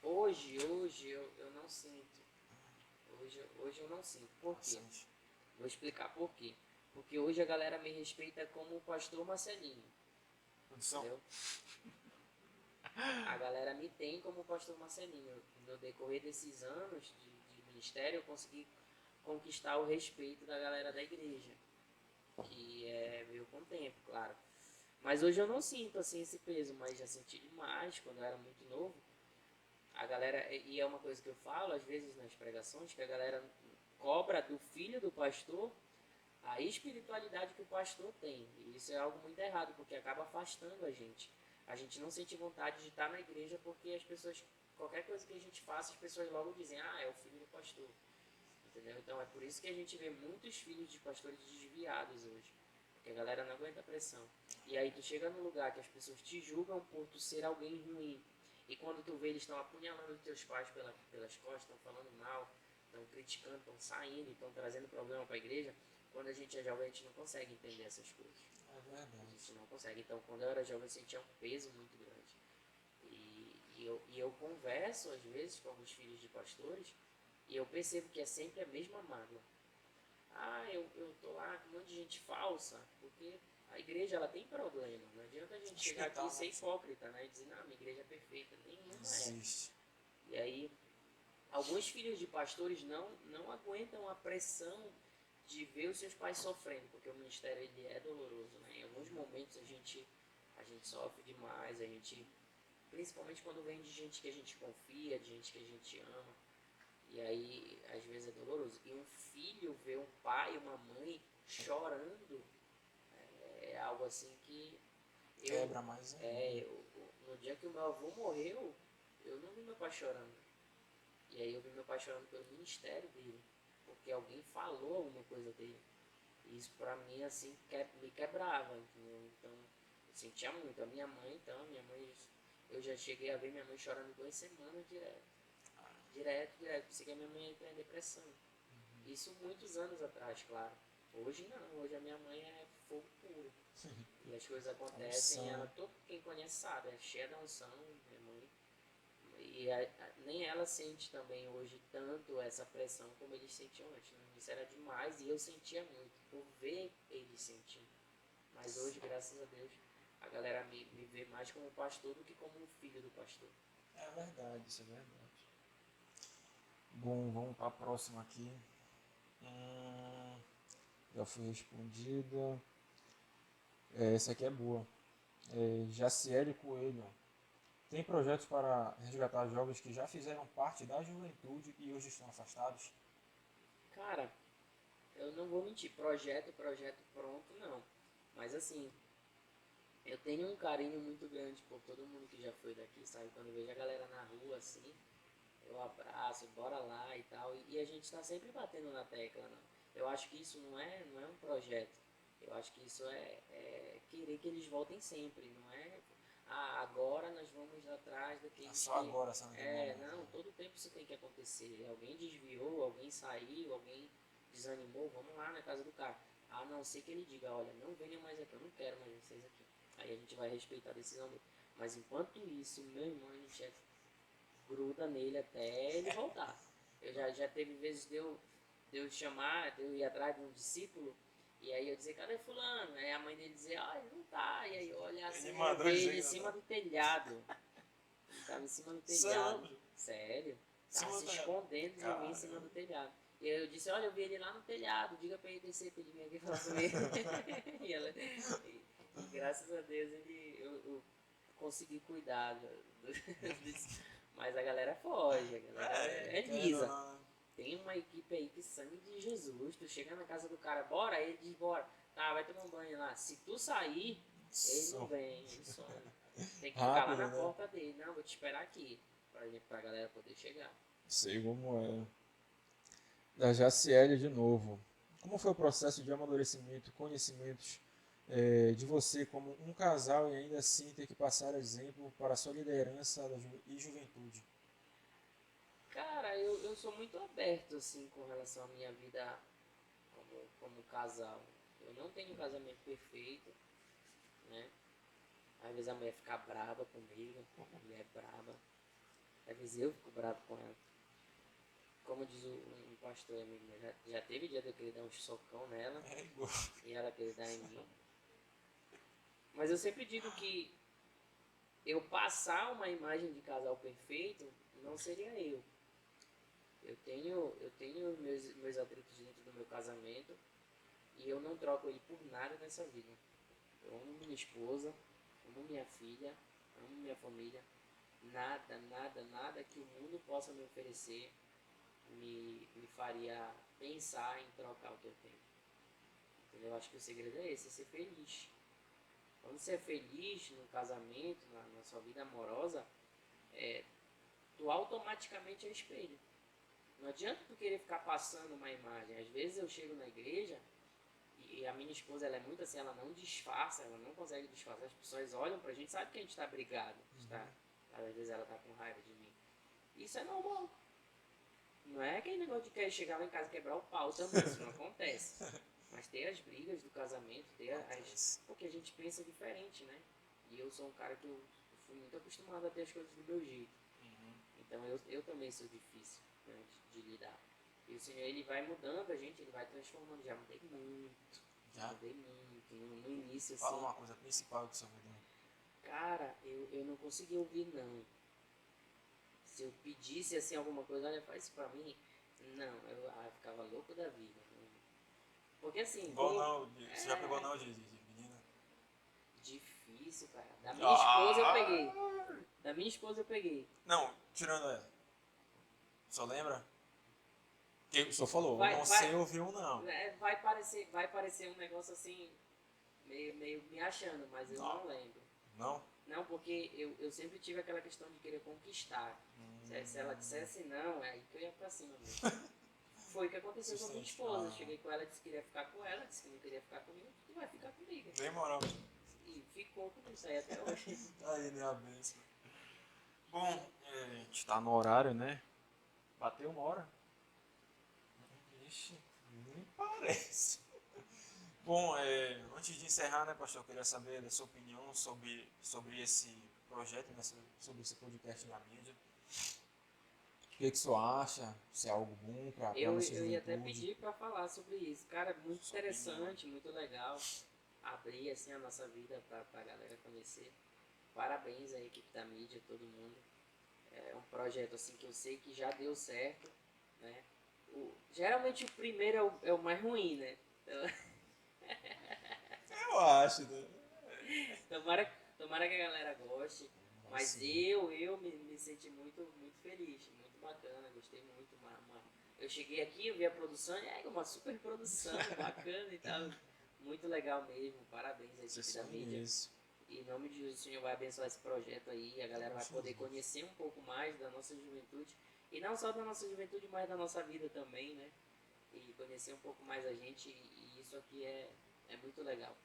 hoje eu não sinto. Hoje eu não sinto. Por quê? Bastante. Vou explicar por quê. Porque hoje a galera me respeita como o pastor Marcelinho. Produção. Entendeu? A galera me tem como o pastor Marcelinho. No decorrer desses anos de ministério, eu consegui conquistar o respeito da galera da igreja. Que veio com o tempo, claro. Mas hoje eu não sinto assim esse peso, mas já senti demais quando eu era muito novo. A galera, e é uma coisa que eu falo às vezes nas pregações, que a galera cobra do filho do pastor a espiritualidade que o pastor tem. E isso é algo muito errado, porque acaba afastando a gente. A gente não sente vontade de estar na igreja porque as pessoas, qualquer coisa que a gente faça, as pessoas logo dizem, é o filho do pastor. Entendeu? Então é por isso que a gente vê muitos filhos de pastores desviados hoje. Porque a galera não aguenta a pressão. E aí tu chega num lugar que as pessoas te julgam por tu ser alguém ruim. E quando tu vê, eles estão apunhalando os teus pais pelas costas, estão falando mal, estão criticando, estão saindo, estão trazendo problema para a igreja. Quando a gente é jovem, a gente não consegue entender essas coisas. É A verdade. gente não consegue. Então, quando eu era jovem, eu sentia um peso muito grande. E eu converso, às vezes, com alguns filhos de pastores, e eu percebo que é sempre a mesma mágoa. Eu tô lá com um monte de gente falsa, porque a igreja ela tem problema. Não adianta a gente chegar aqui e ser hipócrita, né? E dizer, não, minha igreja é perfeita. Nenhuma é. Existe. E aí, alguns filhos de pastores não aguentam a pressão de ver os seus pais sofrendo, porque o ministério ele é doloroso, né? Em alguns momentos a gente sofre demais, principalmente quando vem de gente que a gente confia, de gente que a gente ama. E aí, às vezes é doloroso. E um filho ver um pai e uma mãe chorando é algo assim que Quebra mais ainda. no dia que o meu avô morreu, eu não vi meu pai chorando. E aí eu vi meu pai chorando pelo ministério dele, porque alguém falou alguma coisa dele. E isso pra mim, assim, me quebrava, entendeu? Então, eu sentia muito. Eu já cheguei a ver minha mãe chorando 2 semanas direto. Direto. Pensei que a minha mãe ia entrar em depressão. Isso muitos anos atrás, claro. Hoje não, hoje a minha mãe é fogo puro. E as coisas acontecem, ela, todo quem conhece sabe, é cheia da unção, minha mãe. E nem ela sente também hoje tanto essa pressão como eles sentiam antes. Né? Isso era demais e eu sentia muito por ver eles sentindo. Mas hoje, graças a Deus, a galera me vê mais como pastor do que como um filho do pastor. É verdade, isso é verdade. Bom, vamos para a próxima aqui. Já foi respondida. Essa aqui é boa. Jaciele Coelho. Tem projetos para resgatar jovens que já fizeram parte da juventude e hoje estão afastados? Cara, eu não vou mentir, projeto pronto, não. Mas assim, eu tenho um carinho muito grande por todo mundo que já foi daqui, sabe? Quando eu vejo a galera na rua, assim, eu abraço, bora lá e tal. E a gente tá sempre batendo na tecla, não. Eu acho que isso não é um projeto. Eu acho que isso é querer que eles voltem sempre, não é? Agora nós vamos atrás daqueles Só agora, só naquele momento. Não, todo tempo isso tem que acontecer. Alguém desviou, alguém saiu, alguém desanimou, vamos lá na casa do cara. A não ser que ele diga, olha, não venham mais aqui, eu não quero mais vocês aqui. Aí a gente vai respeitar a decisão dele. Mas enquanto isso, meu irmão, a gente gruda nele até ele voltar. Eu já teve vezes de eu chamar, de eu ir atrás de um discípulo, e aí eu dizer, cadê fulano? Aí a mãe dele dizer, ele não tá. E aí eu olhar assim, eu ver ele em cima do telhado. Ele tava em cima do telhado. Sério? Tava se escondendo de mim em cima do telhado. E eu disse, olha, eu vi ele lá no telhado, diga pra ele descer pra ele vir aqui falar comigo. e graças a Deus eu consegui cuidar mas a galera foge, a galera é lisa. Tem uma equipe aí que sangue de Jesus. Tu chega na casa do cara, bora, ele diz, bora. Tá, vai tomar um banho lá. Se tu sair, ele não vem, ele some. Tem que ficar lá na porta dele. Não, vou te esperar aqui. Pra galera poder chegar. Sei como é. Da Jaciele de novo. Como foi o processo de amadurecimento, conhecimentos de você como um casal e ainda assim ter que passar exemplo para a sua liderança e juventude? Cara, eu sou muito aberto assim com relação à minha vida como casal. Eu não tenho um casamento perfeito, né? Às vezes a mulher fica brava comigo, a mulher é brava. Às vezes eu fico bravo com ela. Como diz um pastor amigo meu, já teve dia de eu querer dar um socão nela e ela querer dar em mim. Mas eu sempre digo que eu passar uma imagem de casal perfeito não seria eu. Eu tenho meus atritos dentro do meu casamento e eu não troco ele por nada nessa vida. Eu amo minha esposa, amo minha filha, amo minha família. Nada que o mundo possa me oferecer me faria pensar em trocar o que eu tenho. Entendeu? Eu acho que o segredo é esse, é ser feliz. Quando você é feliz no casamento, na sua vida amorosa, tu automaticamente é espelho. Não adianta tu querer ficar passando uma imagem. Às vezes eu chego na igreja E a minha esposa, ela é muito assim, ela não disfarça, ela não consegue disfarçar. As pessoas olham pra gente, sabe que a gente tá brigado. Às vezes ela tá com raiva de mim. Isso é normal. Não é aquele negócio de querer chegar lá em casa e quebrar o pau também, isso não acontece. Mas ter as brigas do casamento, porque a gente pensa diferente, né? E eu sou um cara que eu fui muito acostumado a ter as coisas do meu jeito. Então eu também sou difícil, né, de lidar. E o Senhor, ele vai mudando a gente, ele vai transformando. Já mudei muito. Já? Mudei muito. No início, assim. Fala uma coisa principal que o senhor mudou. Cara, eu não conseguia ouvir não. Se eu pedisse assim alguma coisa, olha, faz isso pra mim. Não, eu ficava louco da vida. Porque assim, Igual não, você já pegou não de menina? difícil, cara. Da minha esposa eu peguei. Da minha esposa eu peguei. Não, tirando ela. Só lembra? Que o senhor falou, Vai- não vai- sei ouvir um não. Vai parecer um negócio assim, meio me achando, mas eu não lembro. Não? Não, porque eu sempre tive aquela questão de querer conquistar. Se ela dissesse não, é aí que eu ia pra cima mesmo. Foi o que aconteceu com a minha esposa. Cheguei com ela, disse que queria ficar com ela, disse que não queria ficar comigo, tu vai ficar comigo. Nem moral. E ficou com isso aí até hoje. Tá aí, né, a benção. Bom, a gente tá no horário, né? Bateu uma hora? Ixi, nem parece. Bom, antes de encerrar, né, pastor, eu queria saber da sua opinião sobre esse projeto, né, sobre esse podcast na mídia. O que o senhor acha? Se é algo bom para a Eu nossa ia até juventude? pedir para falar sobre isso. Cara, muito Sua interessante, muito legal. Abrir assim a nossa vida para a galera conhecer. Parabéns à equipe da mídia, todo mundo. É um projeto assim que eu sei que já deu certo, né? Geralmente o primeiro é o mais ruim, né? Eu acho, né? Tomara que a galera goste. Mas Sim. eu me senti muito feliz, muito bacana, gostei muito. Eu cheguei aqui, eu vi a produção, uma super produção, bacana e tal. Muito legal mesmo, parabéns à equipe da mídia. Isso. E em nome de Jesus, o Senhor vai abençoar esse projeto aí, a galera vai Sim, poder Jesus. conhecer um pouco mais da nossa juventude. E não só da nossa juventude, mas da nossa vida também, né? E conhecer um pouco mais a gente, e isso aqui é muito legal.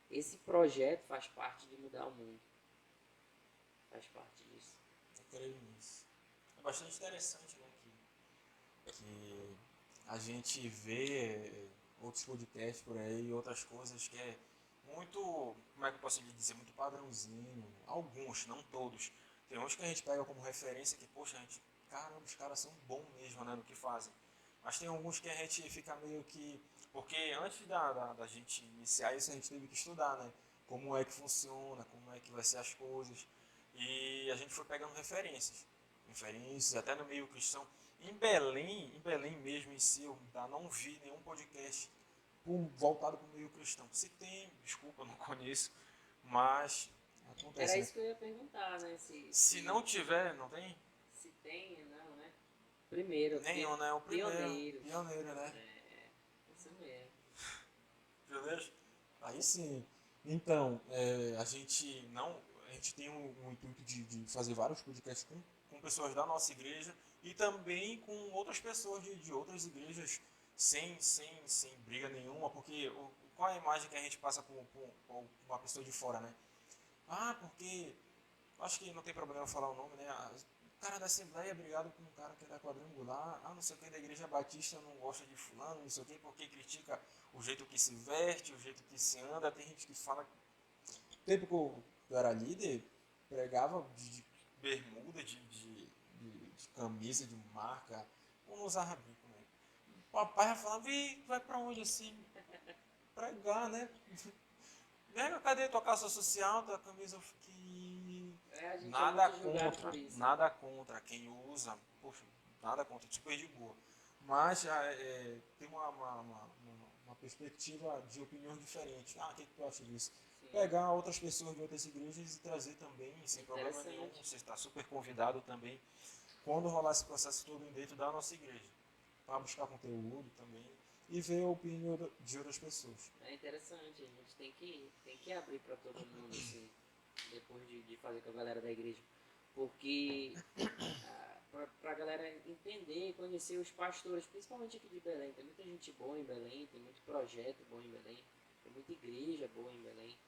Esse projeto faz parte de mudar o mundo. Faz parte disso. Eu creio nisso. É bastante interessante, né, que a gente vê outros podcasts por aí, outras coisas que é muito, como é que eu posso lhe dizer, muito padrãozinho. Alguns, não todos. Tem uns que a gente pega como referência que, poxa, caramba, os caras são bons mesmo, né, no que fazem. Mas tem alguns que a gente fica meio que... Porque antes da gente iniciar isso, a gente teve que estudar, né? Como é que funciona, como é que vai ser as coisas. E a gente foi pegando referências até no meio cristão. Em Belém mesmo em si, eu não vi nenhum podcast voltado para o meio cristão. Se tem, desculpa, eu não conheço, mas acontece. Era Né? isso que eu ia perguntar, né? Se não tiver, não tem? Se tem, não, né? Primeiro. Nenhum, né? O primeiro. Pioneiros. Pioneiro, né? Isso mesmo. Pioneiros? Aí sim. Então, a gente tem um intuito de fazer vários podcasts com pessoas da nossa igreja e também com outras pessoas de outras igrejas sem briga nenhuma, porque qual é a imagem que a gente passa por uma pessoa de fora, né? Ah, porque acho que não tem problema falar o nome, né? O cara da Assembleia é brigado com um cara que é da Quadrangular, não sei o que, da Igreja Batista não gosta de fulano, não sei o que, porque critica o jeito que se veste, o jeito que se anda. Tem gente que fala que no tempo que eu era líder, pregava de bermuda, de camisa de marca, ou não usava bico, né? O papai já falava, vai pra onde assim? Pregar, né? Vem, cadê tua calça social, tua camisa? Eu fiquei... A gente Nada é muito julgado contra, por isso. nada contra quem usa, poxa, nada contra, super de boa. Mas tem uma perspectiva de opinião diferente. O que tu acha disso? Sim. Pegar outras pessoas de outras igrejas e trazer também, sem problema nenhum. Você está super convidado também, quando rolar esse processo todo dentro da nossa igreja, para buscar conteúdo também e ver a opinião de outras pessoas. É interessante, a gente tem que abrir para todo mundo, assim, depois de fazer com a galera da igreja. Porque pra galera entender e conhecer os pastores, principalmente aqui de Belém. Tem muita gente boa em Belém, tem muito projeto bom em Belém, tem muita igreja boa em Belém,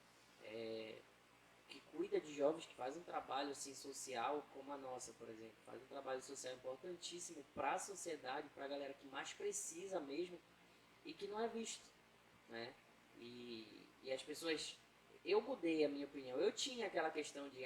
que cuida de jovens, que faz um trabalho assim, social, como a nossa, por exemplo. Faz um trabalho social importantíssimo para a sociedade, para a galera que mais precisa mesmo e que não é visto, né? E as pessoas... Eu mudei a minha opinião. Eu tinha aquela questão de,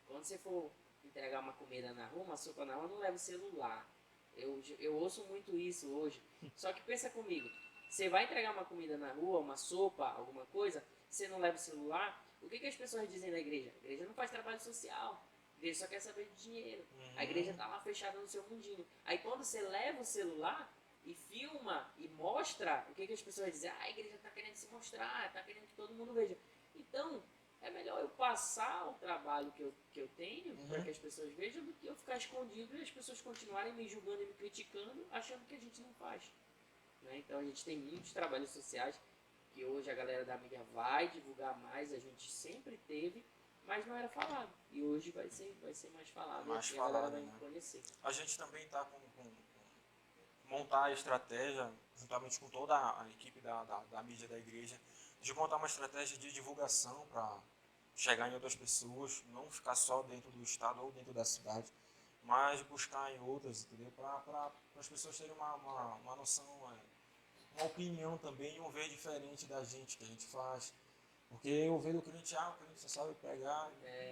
quando você for entregar uma comida na rua, uma sopa na rua, não leva o celular. Eu ouço muito isso hoje. Só que pensa comigo, você vai entregar uma comida na rua, uma sopa, alguma coisa, você não leva o celular, o que as pessoas dizem na igreja? A igreja não faz trabalho social. A igreja só quer saber de dinheiro. A igreja está lá fechada no seu mundinho. Aí quando você leva o celular e filma e mostra, o que as pessoas dizem? A igreja está querendo se mostrar, está querendo que todo mundo veja. Então, é melhor eu passar o trabalho que eu tenho para que as pessoas vejam do que eu ficar escondido e as pessoas continuarem me julgando e me criticando, achando que a gente não faz. Né? Então, a gente tem muitos trabalhos sociais que hoje a galera da mídia vai divulgar mais, a gente sempre teve, mas não era falado. E hoje vai ser mais falado, Mais e a falado, galera vai né? conhecer. A gente também está com montar a estratégia, juntamente com toda a equipe da mídia da igreja, de montar uma estratégia de divulgação para chegar em outras pessoas, não ficar só dentro do estado ou dentro da cidade, mas buscar em outras, entendeu? Para as pessoas terem uma noção, uma opinião também e um ver diferente da gente, que a gente faz. Porque eu vejo o crente só sabe pregar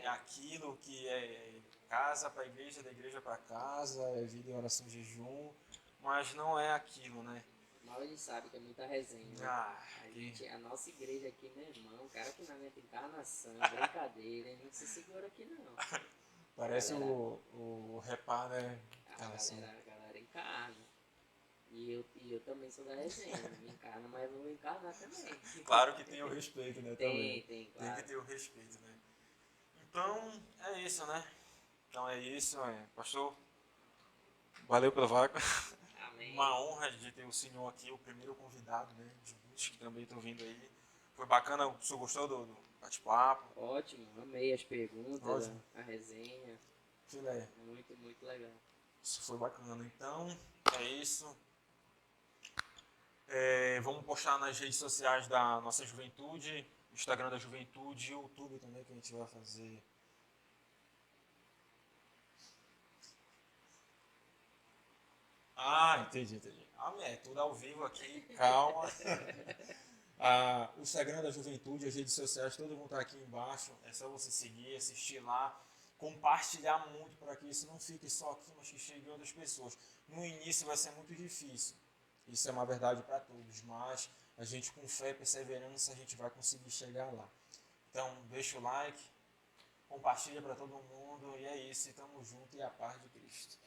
aquilo que é casa para a igreja, da igreja para casa, é vida em oração e jejum, mas não é aquilo, né? Mal ele sabe que é muita resenha. Né? A nossa igreja aqui, meu irmão, o cara que não aguenta encarnação, brincadeira, ele não se segura aqui não. Parece o repá, né? A galera encarna. E eu também sou da resenha, me encarna, mas eu vou encarnar também. Claro que tem o respeito, né? Tem, Tem claro. que ter o respeito, né? Então, é isso, né? Então é isso, pastor. Valeu pelo vaca. Amém. Uma honra de ter o senhor aqui, o primeiro convidado, né? De muitos que também estão vindo aí. Foi bacana, o senhor gostou do bate-papo? Ótimo, amei as perguntas, a resenha. Filé. Muito, muito legal. Isso foi bacana. Então, é isso. Vamos postar nas redes sociais da nossa juventude, Instagram da juventude e YouTube também, que a gente vai fazer. Entendi. É tudo ao vivo aqui, calma. O Instagram da juventude, as redes sociais, todas vão estar aqui embaixo. É só você seguir, assistir lá, compartilhar muito para que isso não fique só aqui, mas que chegue a outras pessoas. No início vai ser muito difícil. Isso é uma verdade para todos, mas a gente com fé e perseverança a gente vai conseguir chegar lá. Então, deixa o like, compartilha para todo mundo e é isso. Estamos juntos e a paz de Cristo.